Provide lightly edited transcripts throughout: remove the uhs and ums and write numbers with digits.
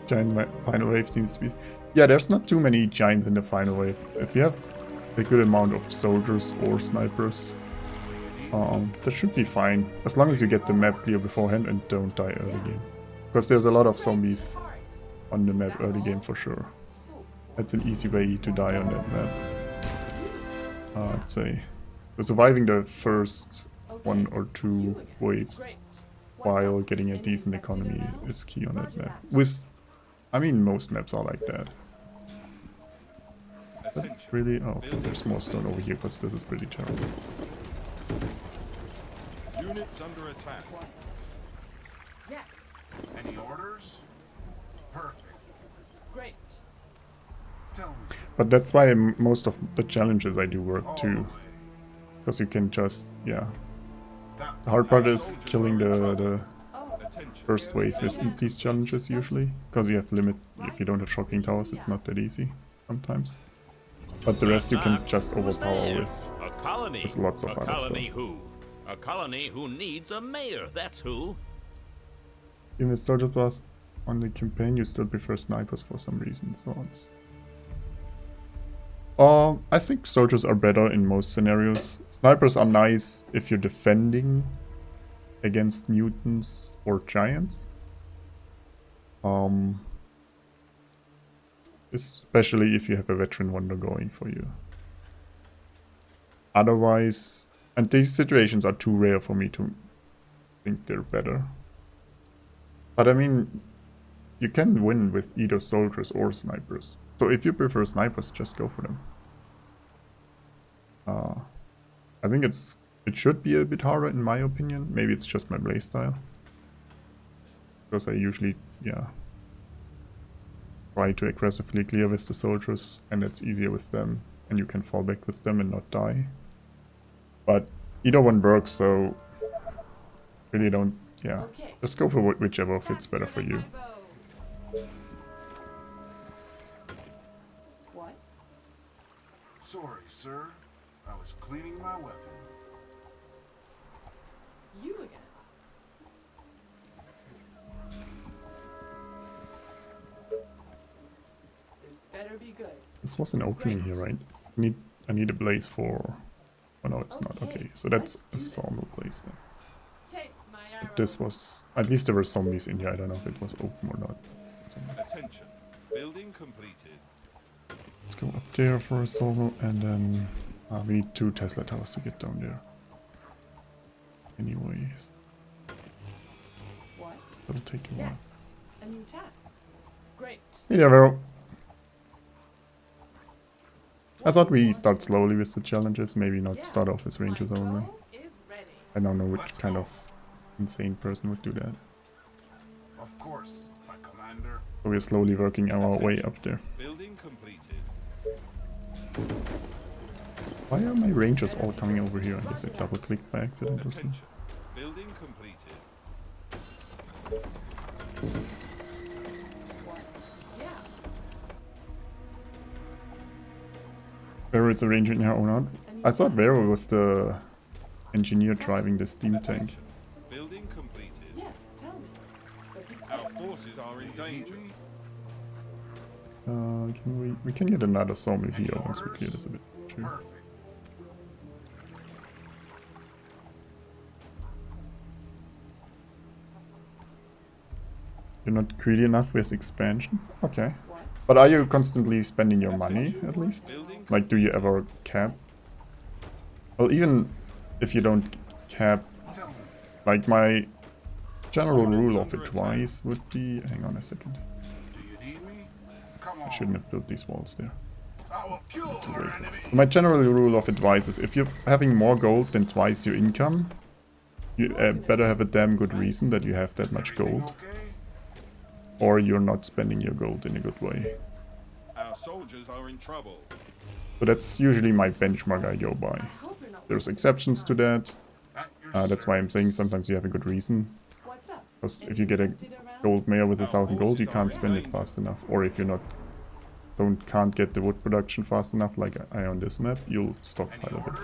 final wave seems to be... Yeah, there's not too many giants in the final wave. If you have a good amount of soldiers or snipers, that should be fine. As long as you get the map clear beforehand and don't die early game. Because there's a lot of zombies on the map early game for sure. That's an easy way to die on that map. I'd say. So surviving the first 1 or 2 waves while getting a decent economy is key on that map. I mean, most maps are like that. But really, oh, okay, there's more stone over here because this is pretty terrible. Units under attack. Yes. Any orders? Perfect. Great. Tell me. But that's why most of the challenges I do work too. Because you can just, yeah. The hard part is killing the first wave is in these challenges usually. Because you have limit, if you don't have shocking towers, it's not that easy sometimes. But the rest you can just overpower with lots of other stuff. A colony who needs a mayor, that's who. Even if soldier plus on the campaign, you still prefer snipers for some reason, so it's... I think soldiers are better in most scenarios. Snipers are nice if you're defending against mutants or giants. Especially if you have a veteran wonder going for you. Otherwise, and these situations are too rare for me to think they're better. But I mean, you can win with either soldiers or snipers. So if you prefer snipers, just go for them. I think it should be a bit harder in my opinion. Maybe it's just my playstyle. Because I usually, yeah, try to aggressively clear with the soldiers, and it's easier with them, and you can fall back with them and not die. But either one works, so really don't, yeah, just go for whichever fits better for you. What? Sorry, sir. I was cleaning my weapon. You again? This better be good. This was an opening here, right? I need a blaze for... Oh no, it's not. Okay, so that's a sawmill place then. But this was... At least there were zombies in here. I don't know if it was open or not. Attention. Building completed. Let's go up there for a sawmill and then... we need 2 Tesla towers to get down there. Anyways. What? That'll take a while. A new task. Great. Hey there, Vero. I thought we start slowly with the challenges, maybe not start off as rangers only. I don't know which kind of insane person would do that. Of course, my commander. So we're slowly working our way up there. Building completed. Why are my rangers all coming over here? I guess I double clicked by accident or something. Building completed. Vero is a ranger in her own out. I thought Vero was the engineer driving the steam tank. Building completed. Yes, tell me. Our forces are in danger. We can get another sawmill here once we clear this a bit. True. Perfect. You're not greedy enough with expansion? Okay. But are you constantly spending your money, at least? Like, do you ever cap? Well, even if you don't cap, like, my general rule of advice would be... Hang on a second. Do you need me? Come on. I shouldn't have built these walls there. Our pure enemy. My general rule of advice is if you're having more gold than twice your income, you better have a damn good reason that you have that much gold. Okay? Or you're not spending your gold in a good way. Our soldiers are in trouble. So that's usually my benchmark I go by. There's exceptions to that. That's why I'm saying sometimes you have a good reason. Because if you get a gold mayor with 1,000 gold, you can't spend it fast enough. Or if you're can't get the wood production fast enough, like I on this map, you'll stockpile a bit.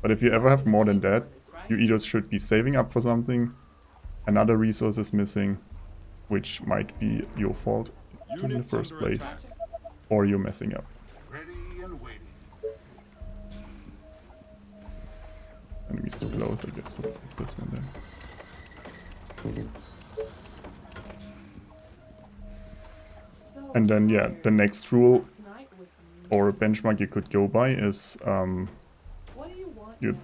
But if you ever have more than that, you either should be saving up for something, another resource is missing, which might be your fault in the Units first under place, attack. or you're messing up. Ready and waiting. Enemies too close, I guess. So this one then. So And then, yeah, tired. the next rule Last night was or a amazing. benchmark you could go by is What do you want you- now?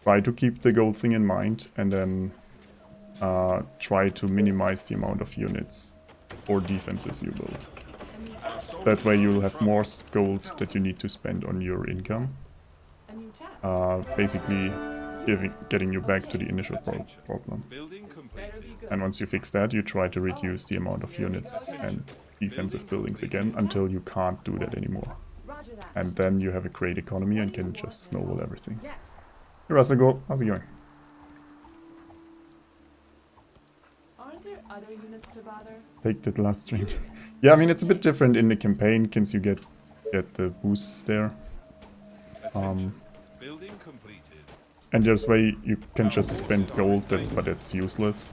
try to keep the goal thing in mind, and then try to minimize the amount of units or defenses you build. A new Our task. soldiers That way are you'll in have trouble. more gold that you need to spend on your income, A new task. basically getting you back to the initial problem. Building This better completed. be good. And once you fix that, you try to reduce the amount of units and defensive buildings again until you can't do that anymore. Roger that. And then you have a great economy and can just snowball everything. Yes. Hey Russell, how's it going? Aren't there other units to bother? Take that last drink. Yeah, I mean, it's a bit different in the campaign since you get the boosts there. Attention. Building completed. And there's way you can just spend gold, but it's useless.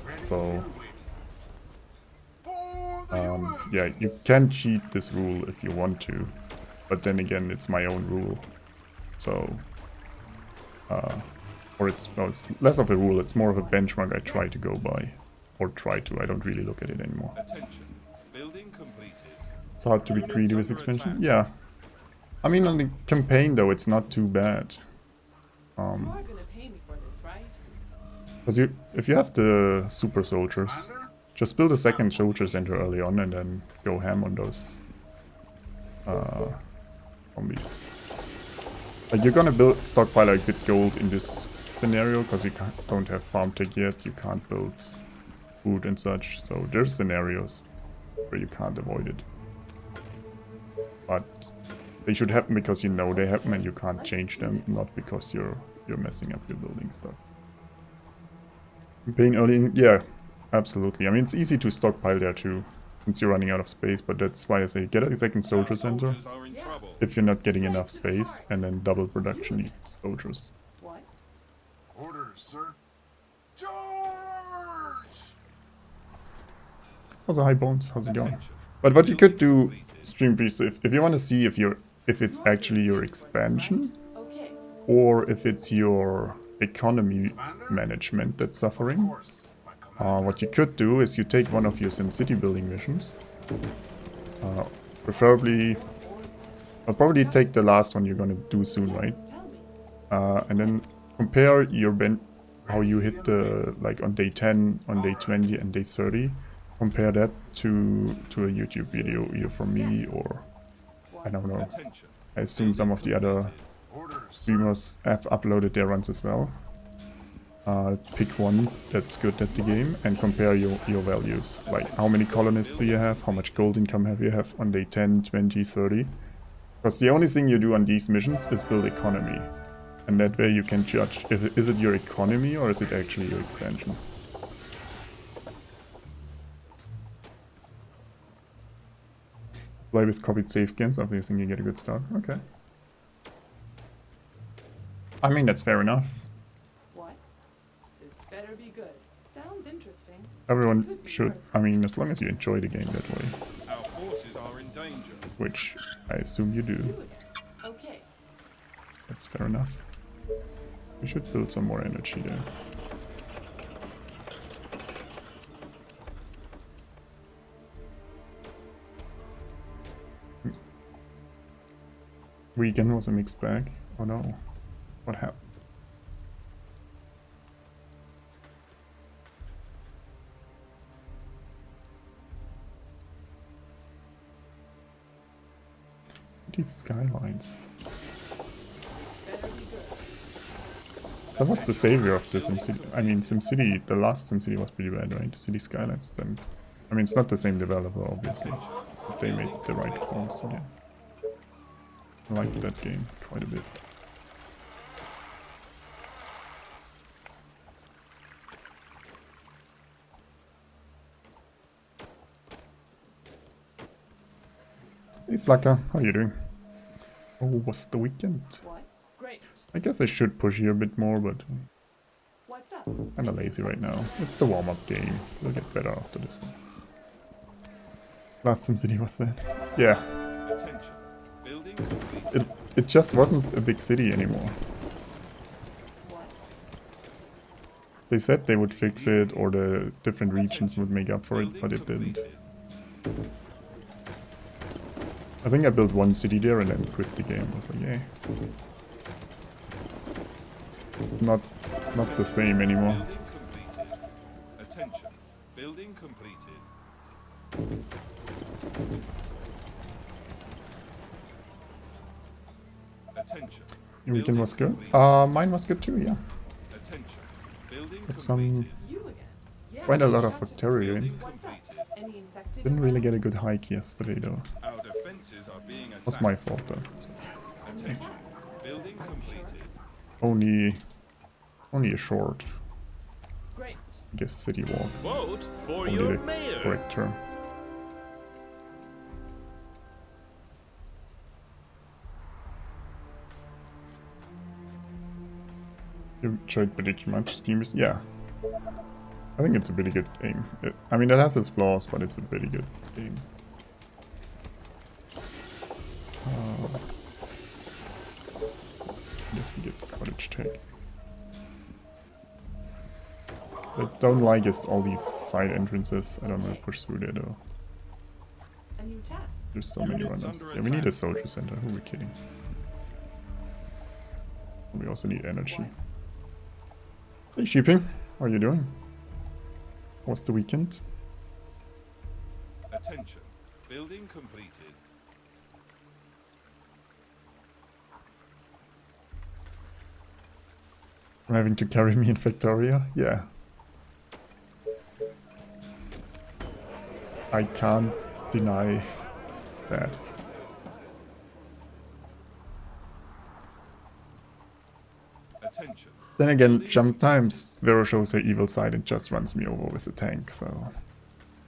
Ready So, and waiting. For the humans! yeah, you can cheat this rule if you want to. But then again, it's my own rule. So, or it's less of a rule, it's more of a benchmark I try to go by. Or try to, I don't really look at it anymore. Attention. Building completed. It's hard to be greedy with expansion. Yeah. I mean, on the campaign though, it's not too bad. You are gonna pay me for this, right? Because if you have the super soldiers, Commander? just build a second soldier center early on and then go ham on those zombies. Like you're gonna build stockpile a bit gold in this scenario because you don't have farm tech yet, you can't build food and such. So there's scenarios where you can't avoid it. But they should happen because you know they happen and you can't change them, not because you're messing up your building stuff. Campaign early, yeah, absolutely. I mean, it's easy to stockpile there too, since you're running out of space. But that's why I say get a second soldier Our center soldiers are in trouble. if you're not getting enough space, and then double production needs soldiers. What? Orders, sir. Charge! Also, hi Bones, how's it going? Attention. But what you could do, Completed. Stream Priest, if you want to see if it's actually your expansion Okay. or if it's your economy management that's Of suffering. course, my commander. What you could do is you take one of your SimCity building missions. Preferably, I'll probably take the last one you're gonna do soon, right? Tell me. And then compare your how you hit the like on day 10, on day 20, and day 30. Compare that to a YouTube video, either from me or I don't know. Attention. I assume some of the other Orders, sir. streamers have uploaded their runs as well. Pick one that's good at the game and compare your values. Like how many colonists do you have, how much gold income have you have on day 10, 20, 30. Because the only thing you do on these missions is build economy. And that way you can judge is it your economy or is it actually your expansion. Play with copied save games, obviously you get a good start. Okay. I mean, that's fair enough. What? This better be good. Sounds interesting. Everyone Could be should, worse. I mean, as long as you enjoy the game that way, Our forces are in danger. which I assume you do. Do again. Okay. That's fair enough. We should build some more energy there. Weekend was a mixed bag. Oh no. What happened? These skylines. This better be good. That was the savior of the SimCity. I mean, SimCity, the last SimCity was pretty bad, right? City Skylines then. I mean, it's not the same developer, obviously. But they made the right calls, so yeah. I like that game quite a bit. Hey Slaka, how you doing? Oh, what's the weekend? What? Great. I guess I should push you a bit more, but What's up? Kinda lazy right now. It's the warm-up game. We'll get better after this one. Last SimCity was that? Yeah. Attention. Building completed. It just wasn't a big city anymore. What? They said they would fix it or the different regions would make up for it, but it didn't. I think I built one city there and then quit the game. I was like, yeah. It's not the same anymore. Building completed. Attention. Building completed. Attention. Your weekend was good? Mine was good too, yeah. Attention. Building Got some completed. You again? Yeah. quite a lot of gotcha. bacteria in. What's up? Any infected? Didn't really around? get a good hike yesterday though. Our defenses are being attacked. Was my fault though. Attention. Building completed. Only a short, Great. I guess, city walk. Vote for Only your the mayor. correct term. You enjoyed pretty much Steamers? Yeah. I think it's a pretty good game. I mean, it has its flaws, but it's a pretty good game. I guess we get Cottage Tech. What I don't like is all these side entrances. I don't want to push through there though. A new task. There's so many runners. Yeah, we need a soldier center. Who are we kidding? We also need energy. Hey, Sheeping. How are you doing? What's the weekend? Attention. Building completed. I'm having to carry me in Victoria? Yeah. I can't deny that. Attention. Then again, sometimes Vero shows her evil side and just runs me over with the tank, so...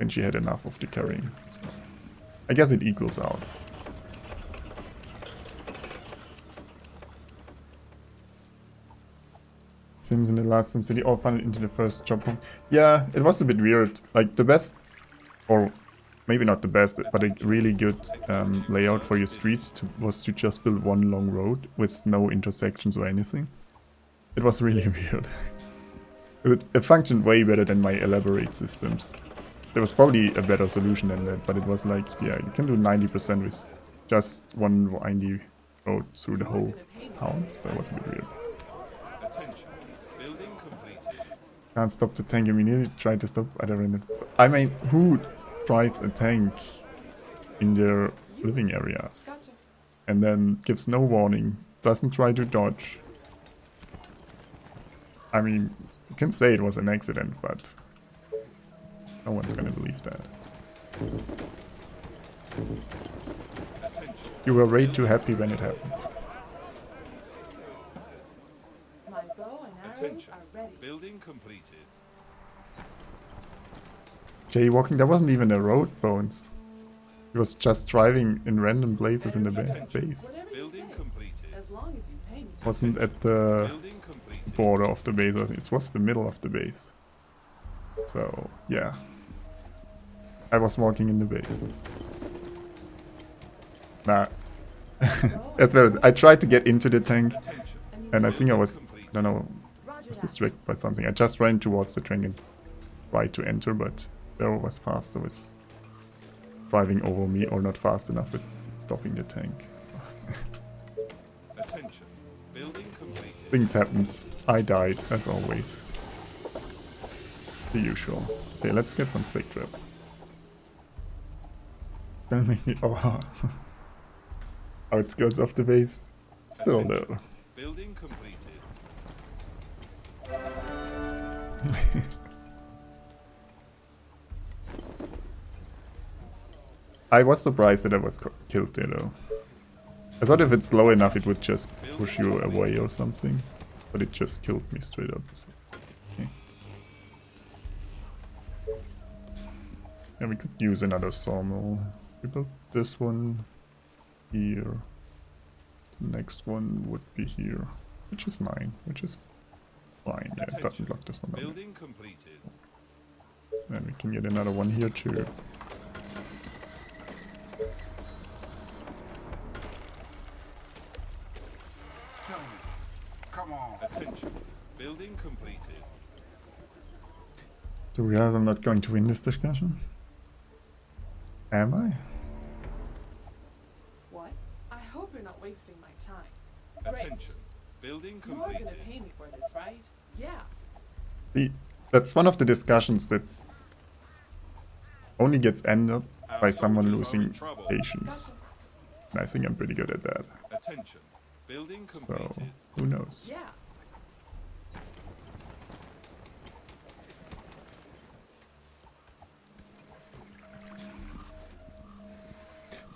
And she had enough of the carrying. So I guess it equals out. Sims in the last SimCity all funneled into the first job home. Yeah, it was a bit weird. Like the best, or maybe not the best, but a really good layout for your streets was to just build one long road with no intersections or anything. It was really weird. It functioned way better than my elaborate systems. There was probably a better solution than that, but it was like, yeah, you can do 90% with just one windy road through the whole town, so it was a bit weird. Attention. Building completed. Can't stop the tank immediately. Try to stop other than it. I mean, who drives a tank in their living areas Gotcha. and then gives no warning, doesn't try to dodge? I mean, you can say it was an accident, but no one's gonna believe that. Attention. You were way too happy when it happened. My bow and arrows Attention. are ready. Building completed. Jaywalking, there wasn't even a road, Bones. He was just driving in random places in the base. Whatever you Building say, completed. as long as you pay me. Wasn't at the Building completed. border of the base, it was the middle of the base. So, yeah. I was walking in the base. Nah. That's very... I tried to get into the tank, Attention. and I think I was... I don't know, Roger was that. distracted by something. I just ran towards the tank and tried to enter, but Vero was faster with driving over me, or not fast enough with stopping the tank. So, Attention. Building completed. things happened. I died, as always. The usual. Okay, let's get some stick traps. Don't make me... Oh. Outskirts of the base. Still though. Building completed. I was surprised that I was killed there though. I thought if it's low enough it would just push you away or something. But it just killed me straight up. So, okay. Yeah, we could use another sawmill. We built this one here. The next one would be here. Which is 9, which is Fine, yeah, it doesn't block this one. Down. Building completed. Then we can get another one here too. Tell me. Come on. Attention. Building completed. Do you realize I'm not going to win this discussion? Am I? What? I hope you're not wasting my time. Attention. Building You're gonna completed. pay me for this, right? Yeah. See, that's one of the discussions that only gets ended by someone losing patience. Gotcha. And I think I'm pretty good at that. Attention. Building So, completed. who knows? Yeah.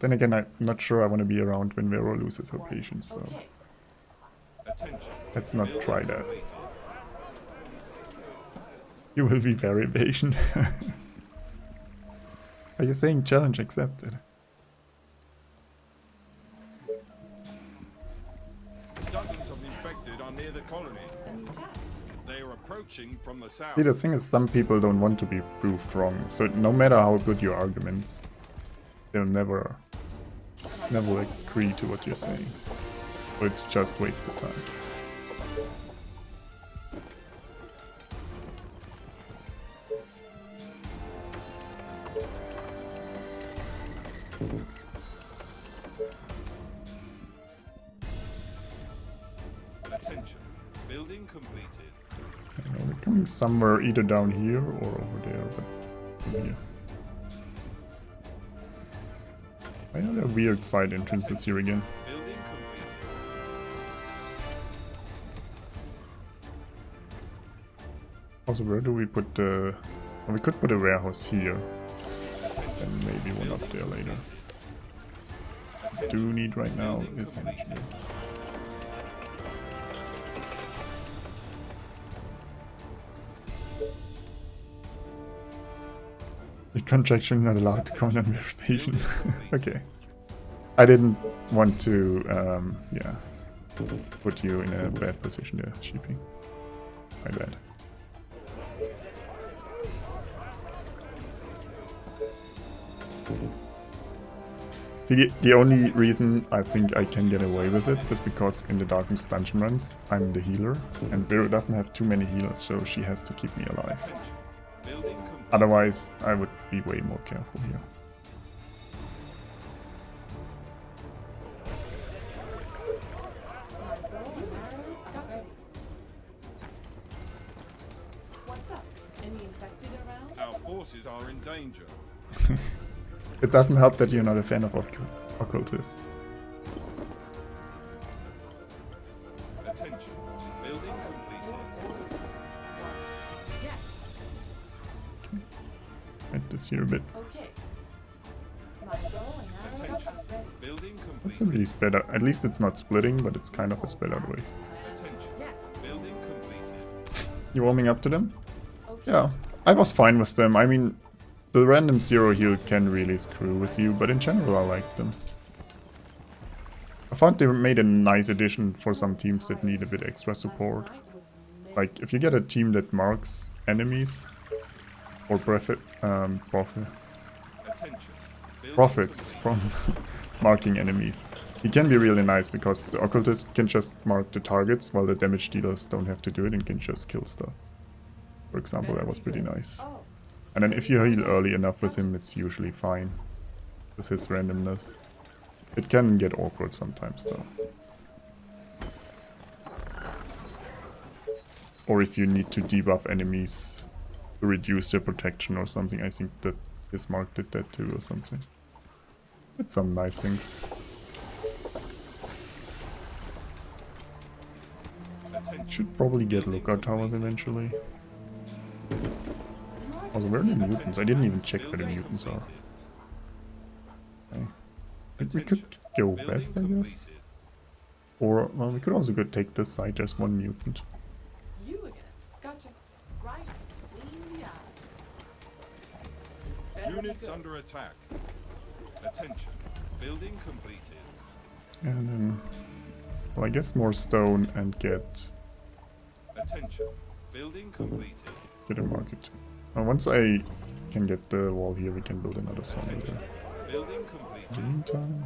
Then again, I'm not sure I want to be around when Vero loses her patience, so Okay. Attention. let's not Building try that. completed. You will be very patient. Are you saying challenge accepted? Dozens of infected are near the colony. A new task. They are approaching from the south. See, the thing is, some people don't want to be proved wrong, so no matter how good your arguments, they'll never agree to what you're saying. Or it's just wasted time. Attention. Building completed. They're coming somewhere either down here or over there, but over here. I know there are weird side entrances here again. Building completed. Also, where do we put the... well, we could put a warehouse here. And maybe one up there later. What we do need right now is energy. The contraction not allowed to count on verifications. Okay. I didn't want to, yeah, put you in a bad position there, Sheepy. My bad. See, the only reason I think I can get away with it is because in the Darkness dungeon runs, I'm the healer, and Vero doesn't have too many healers, so she has to keep me alive. Building complete. Otherwise, I would be way more careful here. My bow and arrows got you. What's up? Any infected around? Our forces are in danger. It doesn't help that you're not a fan of occultists. Attention. Building completed. Yes. Right, this here a bit. Okay. My bow and arrows got Attention. you ready. Building It's a completed. really spread out. At least it's not splitting, but it's kind of a spread out way. Attention. Yes. Building completed. You warming up to them? Okay. Yeah, I was fine with them. I mean, the random zero heal can really screw with you, but in general I like them. I thought they made a nice addition for some teams that need a bit extra support. Last night was amazing. Like, if you get a team that marks enemies, or Attention. Building profits from marking enemies, it can be really nice because the occultist can just mark the targets while the damage dealers don't have to do it and can just kill stuff. For example, that was pretty nice. Oh, And then if you heal early enough with him, it's usually fine. With his randomness. It can get awkward sometimes though. Or if you need to debuff enemies to reduce their protection or something. I think that his mark did that too or something. It's some nice things. Should probably get lookout towers eventually. Also, where are the mutants? I didn't even check where the mutants are. Okay. We could go west, I guess. Or, well, we could also go take this side. There's one mutant. you again. Gotcha. Right between the eyes. This better be Units good. under attack. Attention. Building completed. And then, well, I guess more stone and get Attention. Building completed. Get a market. Once I can get the wall here, we can build another sawmill there. Building In completed. the meantime,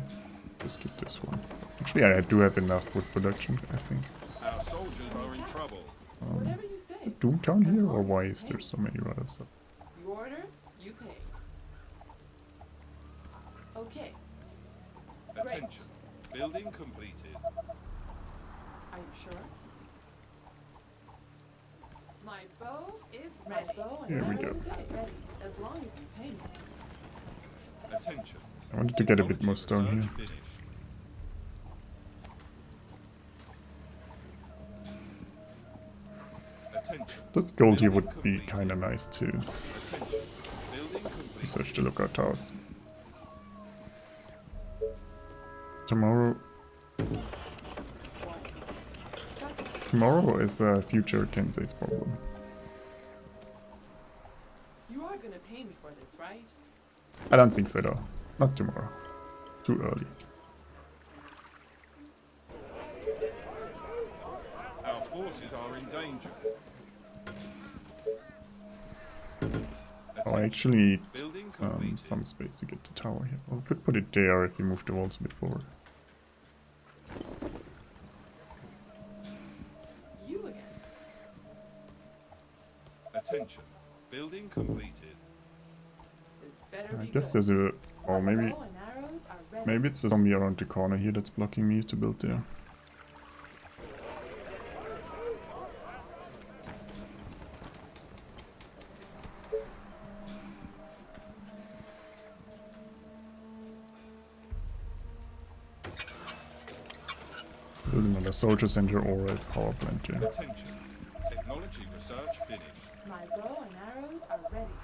just get this one. Actually, I do have enough wood production, I think. Our soldiers are in trouble. Whatever you say. Doomtown As here, long or as why you is pay. there so many rudders? You order, you pay. Okay. Attention. Building completed. Are you sure? My bow is ready. My bow and Here we arrows go. are ready, as long as you pay me. Attention. I wanted to get a bit more stone here. Research finished. Attention. This gold here would be kinda nice too. Attention. Building complete. Research the lookout towers. Tomorrow... Tomorrow is future Kensei's problem. You are gonna pay me for this, right? I don't think so though. Not tomorrow. Too early. Our forces are in danger. Oh, I actually need Building completed. some space to get the tower here. Well, we could put it there if we move the walls a bit forward. You again. Attention. Building completed. This better I be guess good. there's a... Oh, My maybe... bow and arrows are ready. Maybe it's a zombie around the corner here that's blocking me to build there. Building another soldier center or a power plant here. Attention. Technology research finished. My bow and arrows are ready.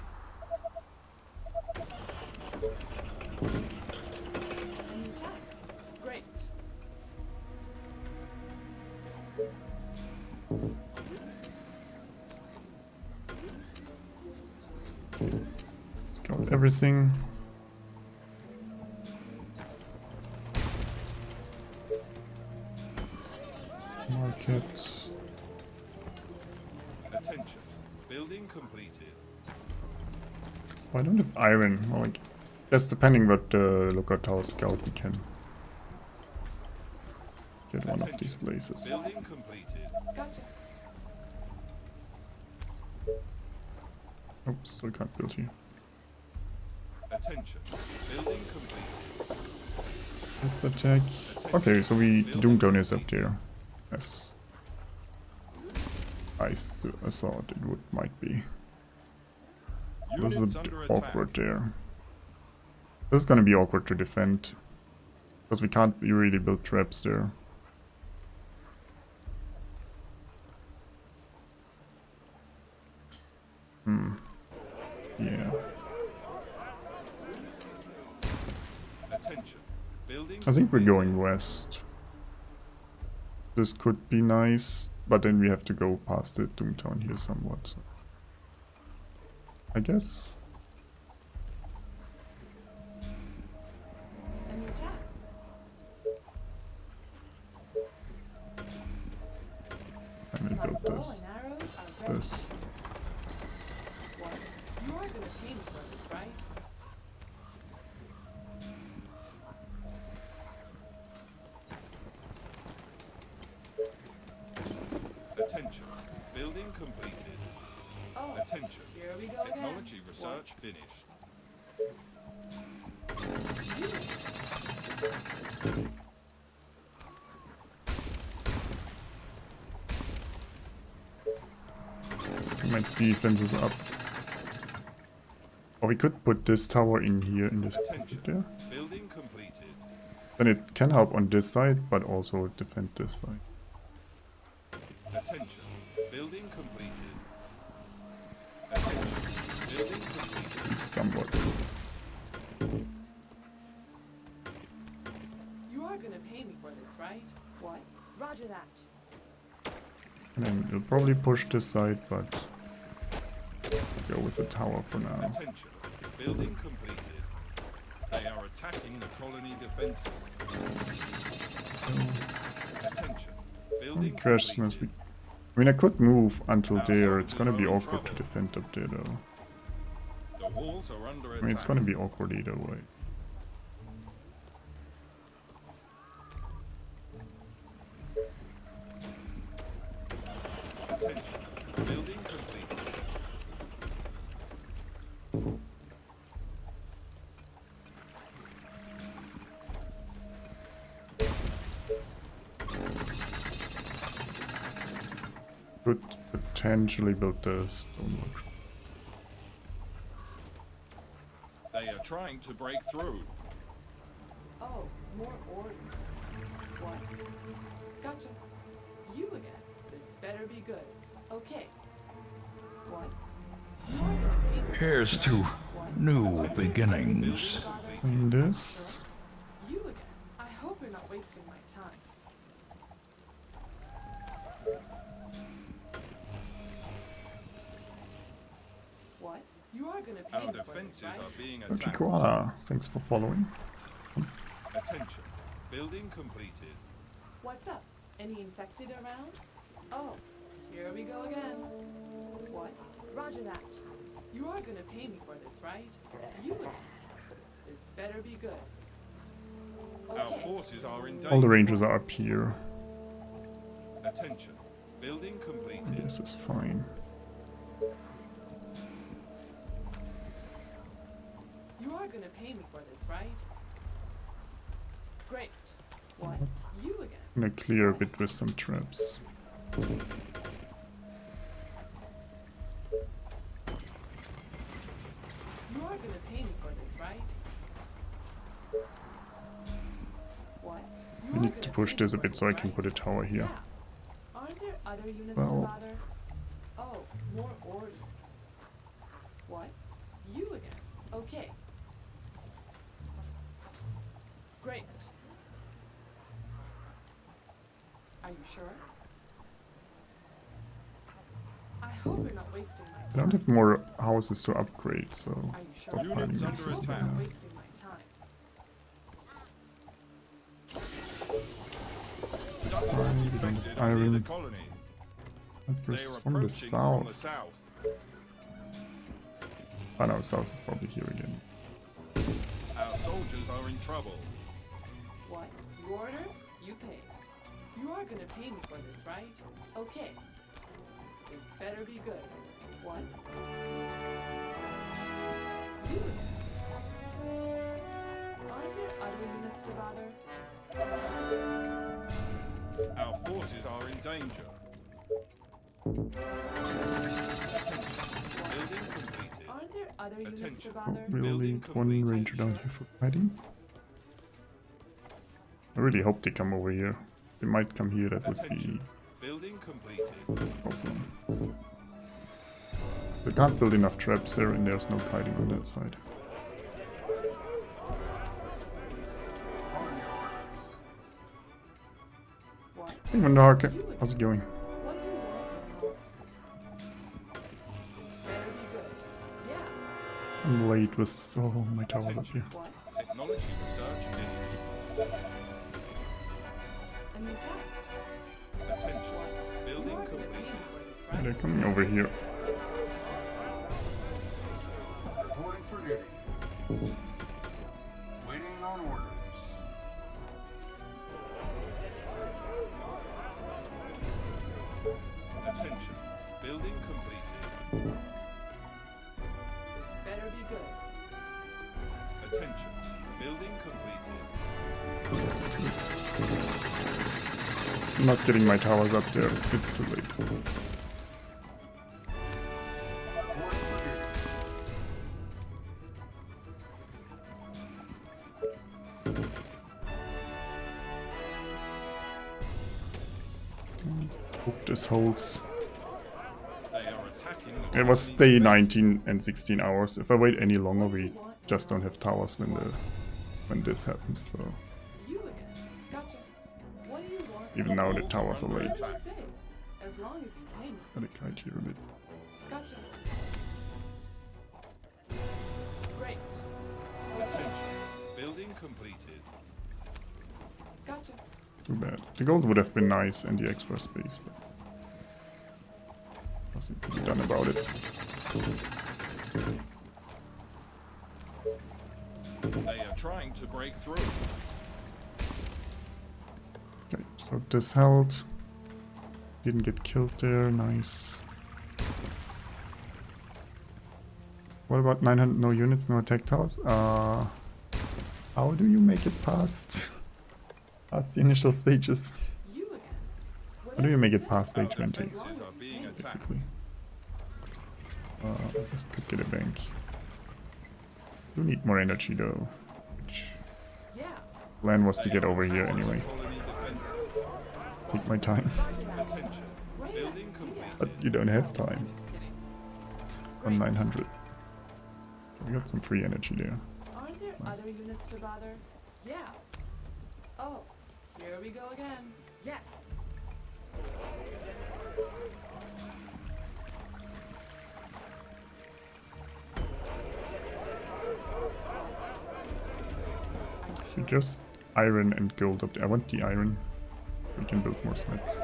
A new task. Great. Scout everything. Market. Attention. Building completed. Why don't have iron? Well, like, guess depending what the lookout tower scout we can get one of these places. Building completed. Gotcha. Oops, still can't build here. Attention. Building completed. Let's attack. Okay, so we Doomtown is up there. Yes. I thought it might be. This is a Units bit under attack. awkward there. This is gonna be awkward to defend. Because we can't really build traps there. Yeah. Attention. Building I think we're completed. going west. This could be nice, but then we have to go past the Doomtown here somewhat. So. I guess. A new task. I will My build bow this. and arrows are ready. This. What? You are gonna pay me for this, right? Attention. Building completed. Oh, Attention. here we go again. Technology research finished. My defense is up. Or we could put this tower in here in this pocket Attention. there. Building completed. Then it can help on this side, but also defend this side. Attention. Building completed. Attention. Building completed. Somewhat. You are gonna pay me for this, right? What? Roger that. And then it'll probably push this side, but go with the tower for now. Attention. Building completed. They are attacking the colony defenses. Attention. Building Question is completed. I mean, I could move until there. It's gonna be awkward to defend up there, though. The walls are under I mean, it's attack. gonna be awkward either way. Attention. Building completed. Could potentially build the stonework. They are trying to break through. Oh, more orders. What? Gotcha. You again. This better be good. Okay. What? You are gonna be- Here's to new beginnings. And this. You again. I hope you're not wasting my time. What? You are gonna pay Our me for this, defenses right? are being Okay, attacked. Koala, thanks for following. Attention. Building completed. What's up? Any infected around? Oh, here we go again. What? Roger that. You are gonna pay me for this, right? You again. This better be good. Our Okay. forces are in danger. All the rangers are up here. Attention. Building completed. This is fine. You are gonna pay me for this, right? Great. What? You again. I'm gonna clear a bit with some traps. You are gonna pay me for this, right? What? You I are need gonna to push pay me this a for bit so I can right? put a tower here. Yeah. Aren't there other units Well- to bother? Oh, more orders. What? You again. Okay. Great. Are you sure? I hope you're not wasting my I time. don't have more houses to upgrade, so Are you sure? stop piling Units under resources attack. right Not now. wasting my time. Sorry, we don't Infected have are near the iron. colony. They Empress are from the approaching from the south. south. Oh no, south is probably here again. Our soldiers are in trouble. What? You order, you pay. You are gonna pay me for this, right? Okay. This better be good. What? You again. Aren't there other units to bother? Our forces are in danger. Building completed. Aren't there other units to Attention. bother? We'll Building need one complete. ranger down here for fighting. I really hope they come over here. They might come here, that would be Attention. Building completed. a problem. They can't build enough traps there and there's no fighting on that side. On your orders. What? Hey Monarch, how's it going? What do you want now? Better be good. Yeah. I'm late with all my towers up here. What? Technology research finished. And the attack. Attention. You Building are gonna pay me completed. for this, Yeah, right? they're coming over here. Reporting for duty. Waiting on orders. Attention. Building completed. This better be good. Attention. Building completed. I'm not getting my towers up there. It's too late. Reporting for duty. Hope this holds. They are attacking the It was colony day base. 19 and 16 hours. If I wait any longer, we just don't have towers when this happens. So You again. Gotcha. What do you want? even now the towers are late. What do you say? As long as you pay me. Gotta kite here a bit. Gotcha. Great. Attention. Building completed. Gotcha. Too bad. The gold would have been nice and the extra space, but Nothing to be done about it. They are trying to break through. Okay, so this held. Didn't get killed there, nice. What about 900? No units, no attack towers? How do you make it past the initial stages? You again. How do you make it past stage 20? Defenses are being attacked. Basically. Let's get a bank. Do need more energy though. Which Yeah. plan was to They get are over here attacking anyway. colony defenses. Take my time. Attention. Building completed. But you don't have time Just kidding. on 900. We got some free energy there. Aren't there nice. other units to bother? Yeah. Oh, here we go again. Yes. We just iron and gold up there. I want the iron. We can build more snipes.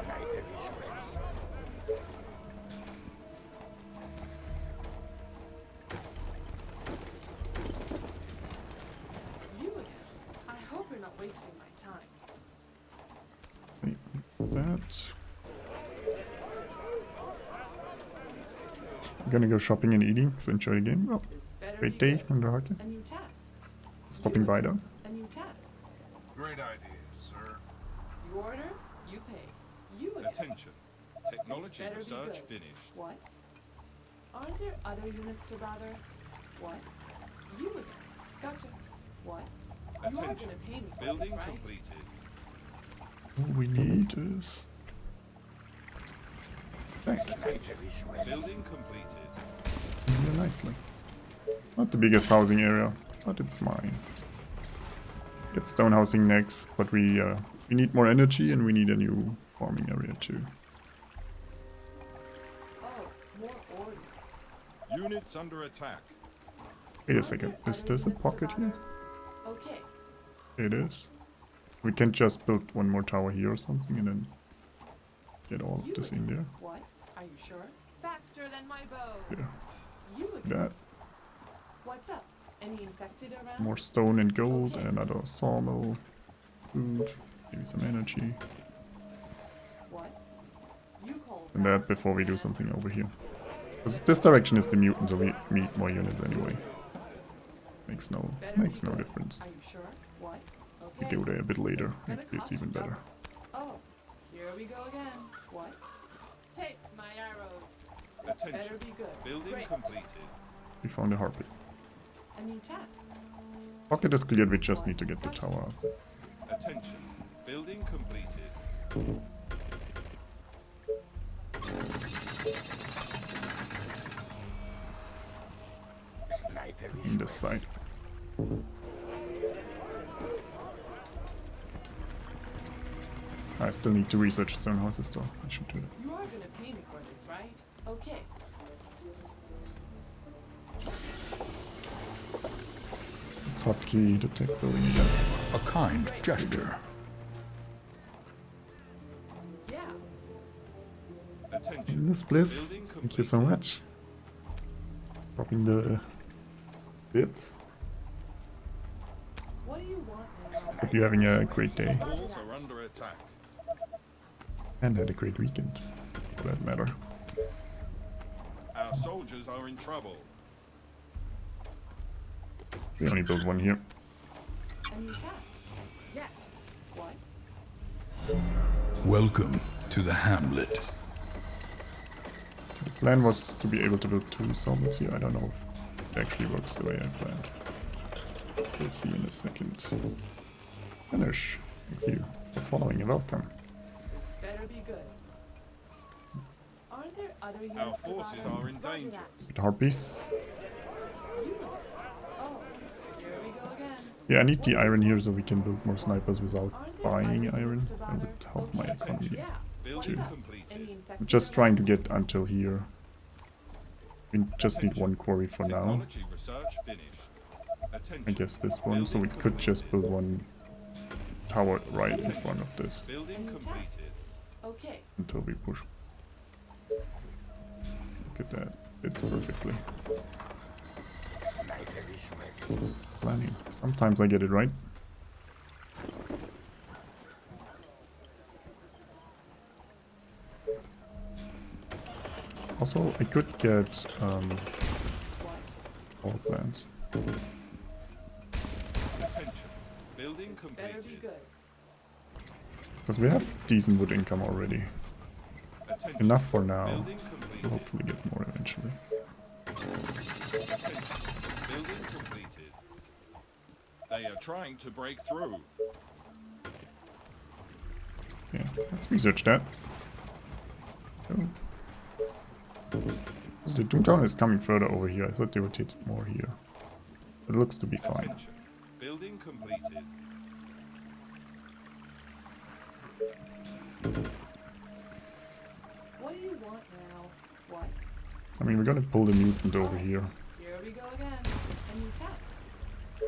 You again. I hope you're not wasting my time. Wait, that. I'm gonna go shopping and eating, so enjoy the game. Well, This better great be day good. on the Hard. A new task. Stopping by though. A new task. Great idea, sir. You order, you pay. You again. Attention. Technology better be research good. finished. What? Aren't there other units to bother? What? You again. Gotcha. What? You are gonna Attention. pay me for Building this, right? completed. All we need is bank. Building completed. Yeah, nicely. Not the biggest housing area, but it's mine. Get stone housing next, but we need more energy and we need a new farming area too. Oh, more orders. Units under attack. Wait a second, is this a pocket here? Okay. It is. We can just build one more tower here or something and then get all of You this in again. there. What? Are you sure? Faster than my bow. There. You again. That. What's up? Any infected around? More stone and gold and another sawmill. Food. Maybe some energy. What? You call And that before we do something over here. Because this direction is the mutant, so we need more units anyway. Makes no difference. Are you sure? What? We Okay. go there a bit later. Gonna Maybe it's cost even you better. double. Oh, here we go again. What? Taste my arrows. This better Attention. be good. Building Great. completed. We found a harpy. A new task. Pocket is cleared, we just need to get the tower up. Attention. Building completed. In this side. I still need to research stone houses though. I should do that. You are gonna pay me for this, right? Okay. It's hotkey to tech building again. A kind gesture. Yeah. Attention. Miss Bliss, Building thank you so completed. much. Dropping the bits. What do you want now? Hope you're having a great day Walls are under attack. and had a great weekend, for that matter. Our soldiers are in trouble. We only built one here. A new task. Yes. What? Welcome to the hamlet. So the plan was to be able to build 2 sawmills here. I don't know if it actually works the way I planned. We'll see in a second. Finish. Thank you for following and welcome. This better be good. Aren't there other units Our to forces bother? are in Roger danger. that. With harpies. You again. Oh, here we go again. Yeah, I need the iron here so we can build more snipers without Aren't there buying other iron. units to That bother? would help my Okay. economy. Yeah. Building What's up? completed. Any I'm infected just trying to around? get until here. We just need one quarry for now. Technology research finished. Attention. I guess this one, so we could just build one tower right in front of this Building A new task. completed. Okay. until we push. look at that. It's perfectly. Planning. Sometimes I get it right. Also, I could get all plans. Attention. Building Better be completed. good. Because we have decent wood income already. Attention. Enough for now. Building We'll completed. hopefully get more eventually. Attention. Building completed. They are trying to break through. Yeah, let's research that. Oh. So the Doomtown is coming further over here. I thought they would hit more here. It looks to be fine. Attention. Building completed. What do you want now? What? I mean, we're gonna pull the mutant over here. Here we go again. A new test.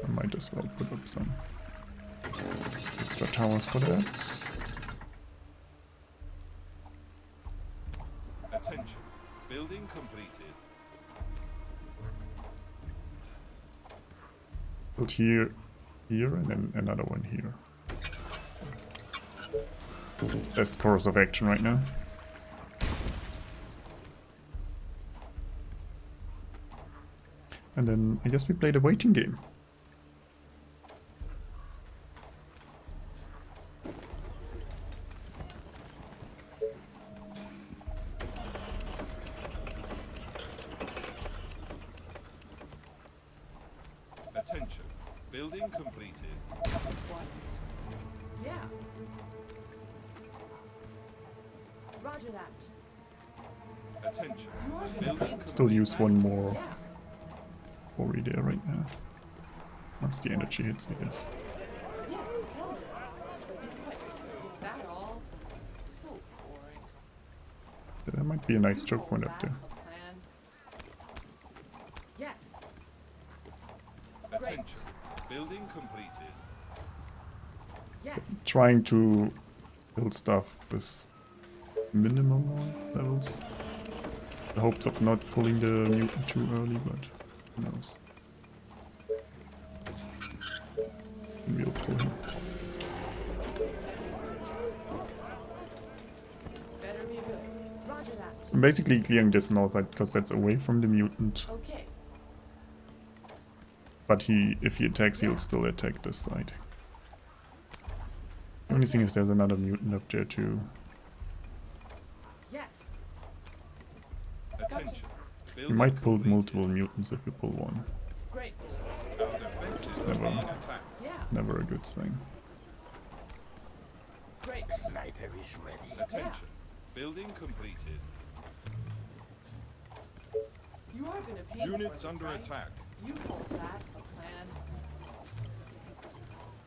I might as well put up some extra towers for that. Attention. Building completed. Build here, here, and then another one here. Best course of action right now. And then I guess we play the waiting game. Attention. Building completed. What? Yeah. Roger that. Attention. You are gonna Building pay me Still for use this, one right? more Yeah. quarry there right now. Once the energy hits, I guess. Yes, tell me. But be quick. Is that all? So boring. There might be a nice You choke call point up that there. a plan? Yes. Attention. Building completed. Yes. Trying to build stuff with minimal levels. The hopes of not pulling the mutant too early, but who knows. We'll pull him. This better be good. Roger that. I'm basically clearing this north side because that's away from the mutant. Okay. But if he attacks, he'll still attack this side. The only thing is there's another mutant up there too. Yes. Attention. You Building might pull completed. multiple mutants if you pull one. Great. Our defenses are Never. being attacked. Yeah. Never a good thing. Great. Attention. Building completed. You are gonna pay me for Units this, under right? attack. You call that a plan?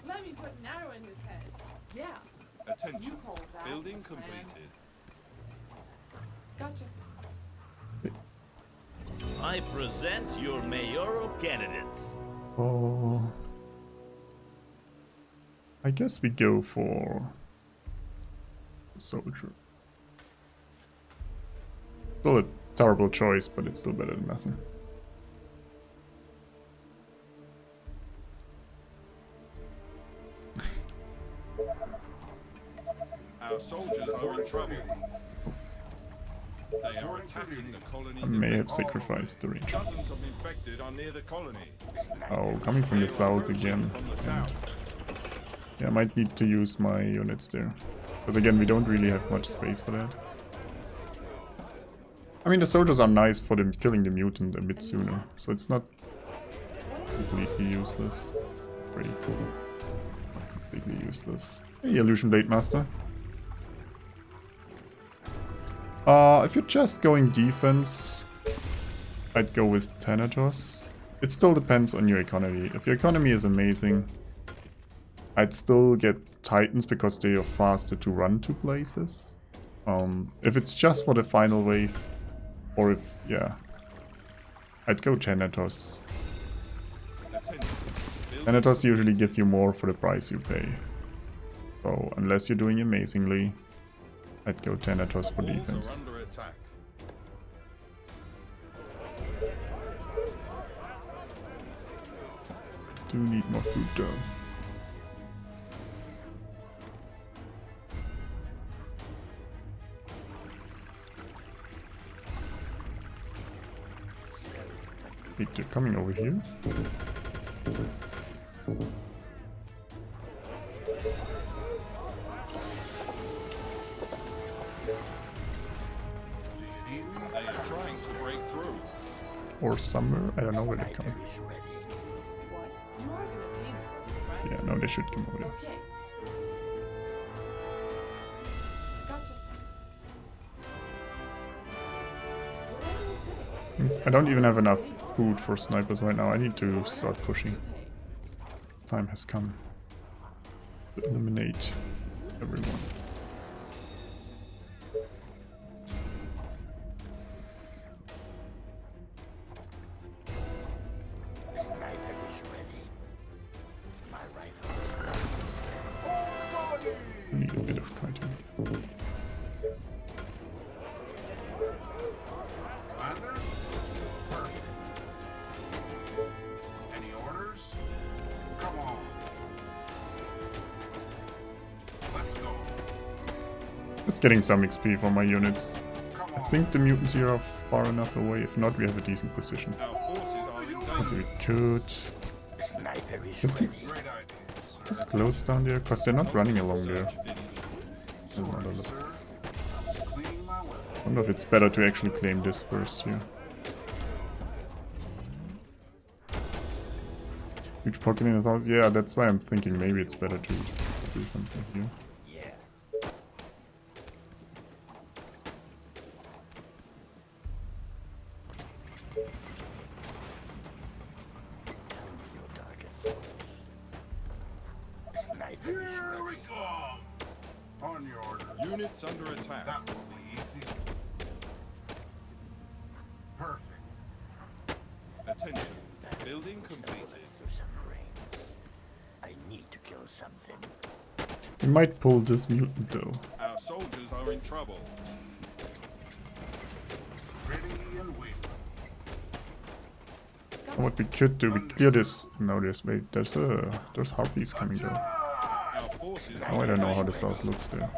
Let me put an arrow in his head. Yeah. Attention. You call that Building a plan? completed. Gotcha. I present your mayoral candidates. Oh. I guess we go for soldier. Still a terrible choice, but it's still better than nothing. Our soldiers are in trouble. They are attacking the colony. I may have defense. sacrificed the range. Dozens of infected are near the colony. Oh, coming from the They are south approaching again. From the south. Yeah, I might need to use my units there. Because again, we don't really have much space for that. I mean, the soldiers are nice for them killing the mutant a bit sooner, so it's not completely useless. Pretty cool. Not completely useless. Hey, Illusion Blade Master. If you're just going defense, I'd go with Thanatos. It still depends on your economy. If your economy is amazing, I'd still get Titans because they are faster to run to places. If it's just for the final wave, or if, yeah, I'd go Thanatos. Attention. Thanatos usually give you more for the price you pay. So, unless you're doing amazingly, I'd go Thanatos for Walls defense. are under attack. Do need more food though. Wait, they're coming over here? They are trying to break through. Or somewhere? I don't know where they're coming. What? You are gonna pay me for this, right? Yeah, no, they should come over there. Okay. Gotcha. Whatever you say. I don't even have enough food for snipers right now. I need to start pushing. Time has come to eliminate everyone. I need a bit of kiting. Commander? Perfect. Any orders? Come on. Let's go. It's getting some XP for my units. Come I on. think the mutants here are far enough away. If not, we have a decent position. Our forces are in danger. We could Great ideas, sir. just close down there, because they're not running along there. Sorry, sir. I was cleaning my weapon. I wonder if it's better to actually claim this first here. Huge pocket in his house. Yeah, that's why I'm thinking maybe it's better to do something here. Here we go. On your order. Units under attack. That will be easy. Perfect. Attention. Building completed. I need to kill something. We might pull this mutant though. Our soldiers are in trouble. Ready and waiting. And what we could do, we clear this. No, there's harpies coming though. Our forces are Oh, I don't know how in the south looks there.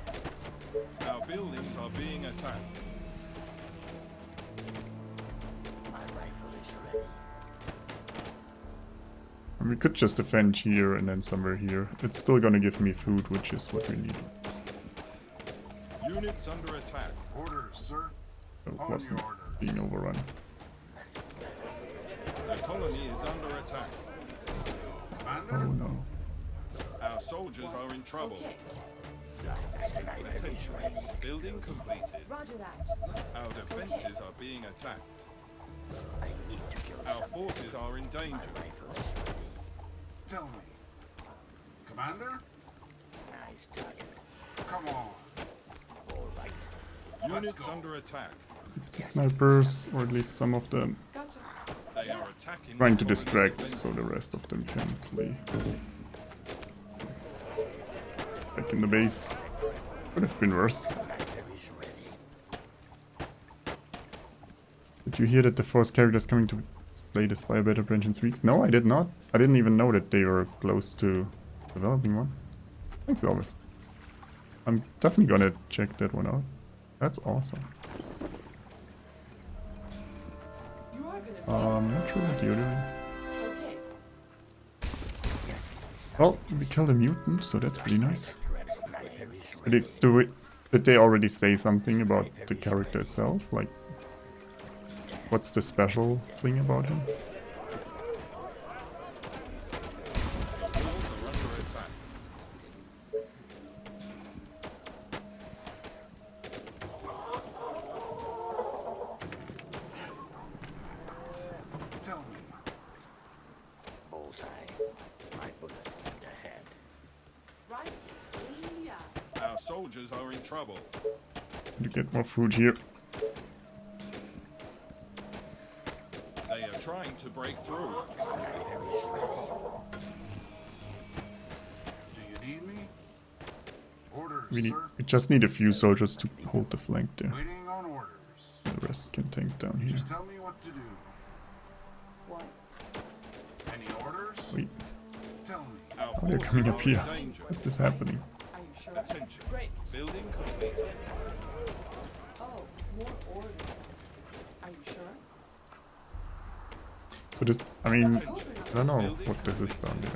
Our buildings are being attacked. My rifle is ready. And we could just defend here and then somewhere here. It's still gonna give me food, which is what we need. Units under attack. Orders, sir. So it On wasn't your orders. being overrun. The colony is under attack. Commander? Oh no. Our soldiers are in trouble. Okay. Attention. Building completed. Roger that. Our defenses are being attacked. I need to kill Our something. forces are in danger. My rifle is ready. Tell me. Commander? Nice target. Come on. All right. Units go. under attack. The snipers, or at least some of them, Gotcha. They are attacking. trying to the colony distract defenses. so the rest of them can flee. Back in the base. Could have been worse. Sniper is ready. Did you hear that the force characters coming to slay the Spire Battle Branch in weeks? No, I did not. I didn't even know that they were close to developing one. Thanks, Elvis. I'm definitely gonna check that one out. That's awesome. You are gonna pay Not sure what you're doing. Okay. Well, we killed a mutant, so that's pretty nice. Sniper is ready. Did they already say something about the character itself? Like, what's the special thing about him? Walls are under attack. Tell me. Bullseye. My bullet in the head. Right. Yeah. Our soldiers are in trouble. To get more food here. They are trying to break through. Sniper is ready. Do you need me? Orders, We sir. just need a few soldiers to hold the flank there. Waiting on orders. The rest can tank down here. Just tell me what to do. What? Any orders? Wait, Oh, they're coming up here. in danger. What is happening? Are you sure? Attention. Great. Building completed. Oh, more orders. Are you sure? So this, I mean, I don't know what this is down there.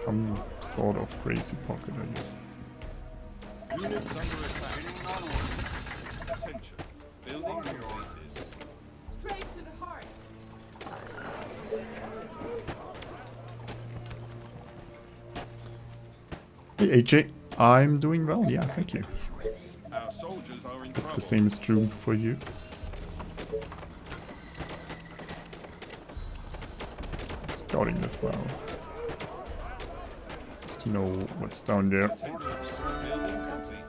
Some sort of crazy pocket, I guess. Units under attack. Attention. Building completed. Straight to the heart. Hey AJ, I'm doing well, yeah, thank you. Our soldiers are in trouble. The same is true for you. Scouting this south. Just to know what's down there. Building completed.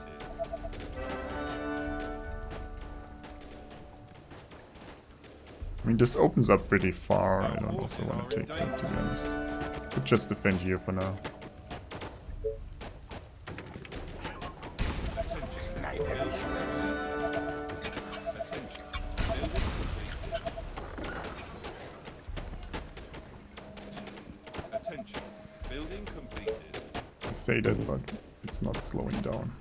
I mean, this opens up pretty far. I don't know if I want to take that, to be honest. But just defend here for now. Attention. Building completed. I say that, but it's not slowing down.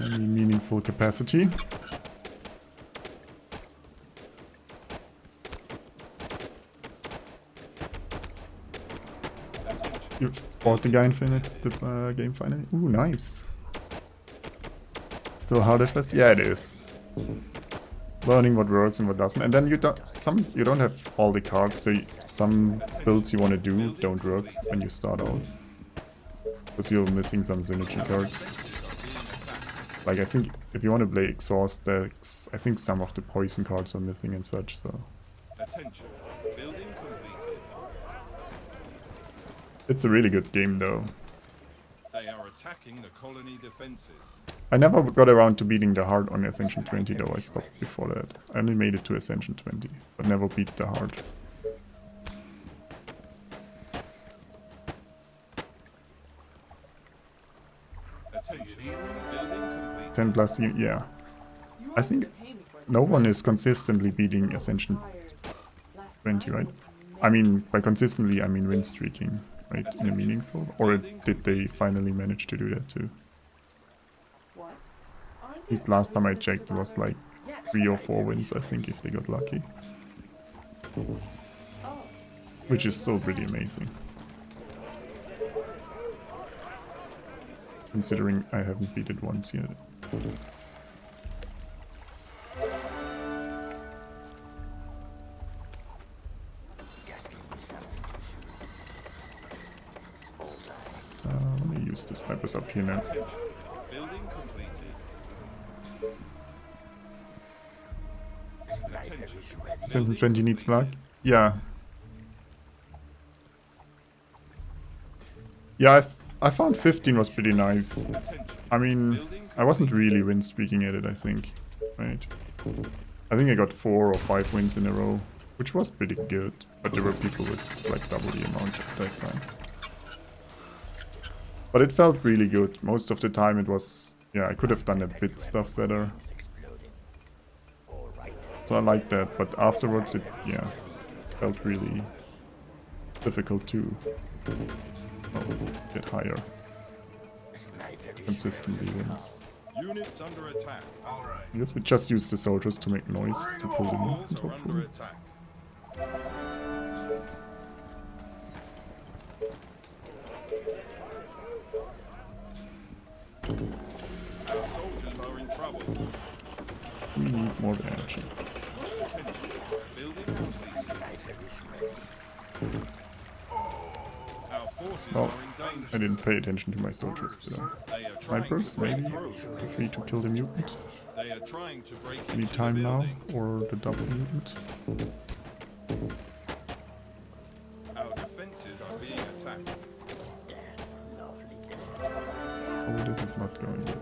Any meaningful capacity. You've bought the game finally? Ooh, nice. Still hard at first? Yeah, it is. Learning what works and what doesn't, and then you don't have all the cards, so some builds you want to do don't work when you start out, because you're missing some synergy cards. Like I think if you want to play exhaust decks, I think some of the poison cards are missing and such. So Attention. Building completed. it's a really good game though. They are attacking the colony defenses. I never got around to beating the hard on Ascension 20 though, I stopped before that. I only made it to Ascension 20, but never beat the hard. Attention. Building complete. 10 plus, yeah. You I are think gonna pay me for this, no one right? is consistently beating Ascension Tired. Last 20, night right? was I mean, by consistently, I mean win streaking, right? In a meaningful? Or did they finally manage to do that too? What? Aren't At least there last time I other checked, it was survivors? like Yes. 3 or 4 wins, I think, if they got lucky. Oh. Which is still pretty amazing. Considering I haven't beat it once yet. Let me use the snipers up here now. Attention. Building completed. Attention. 720 needs luck? Yeah. Yeah, I found 15 was pretty nice. Attention. I mean, Building I wasn't really win streaking at it, I think. Right? I think I got 4 or 5 wins in a row, which was pretty good. But there were people with like double the amount at that time. But it felt really good. Most of the time it was... Yeah, I could have done a bit stuff better. So I liked that, but afterwards it, yeah, felt really difficult to get higher. Consistently wins. Units under attack. All right. I guess we just use the soldiers to make noise to pull them Walls in, are under hopefully. attack. Our soldiers are in trouble. We need more energy. Attention. Building completed. Our forces Well, are in danger. I didn't pay attention to my soldiers, did I? They are trying Snipers, to break maybe? through. Feel free to kill the mutant. They are trying to break Any into time the now, buildings. or the double mutant. Our defenses are being attacked. Oh, this is not going good.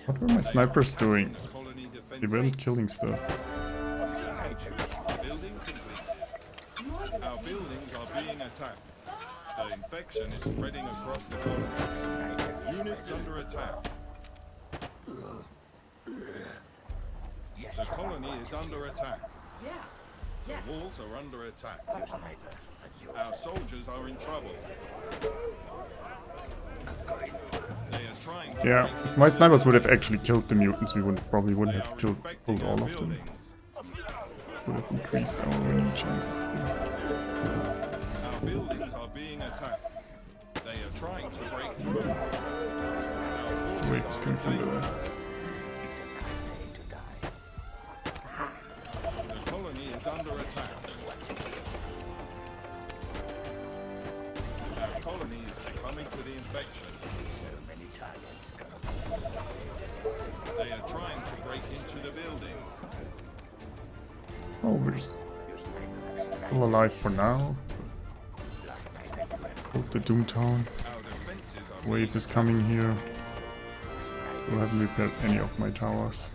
What were my snipers doing? The colony They defenses. weren't killing stuff. Attention. Building completed. Our buildings are being attacked. The infection is spreading across the colony. Units under attack. The colony is under attack. Yeah. Yes. The walls are under attack. Your sniper at your Our service. soldiers are in trouble. They are trying to Yeah, break if my snipers would have actually killed the mutants, we probably wouldn't They have are killed infecting all our of them. buildings. Would have increased our winning chances. Our buildings are being attacked. They are trying to break through. Our Wait, forces is are coming in from the danger. west. It's a nice day to die. The colony is under attack. Our colony is succumbing to the infection. So many targets gonna They are trying to break into the buildings. Oh, we're still alive for now. Hope the Doomtown Our defenses are wave is coming here. I haven't repaired any of my towers.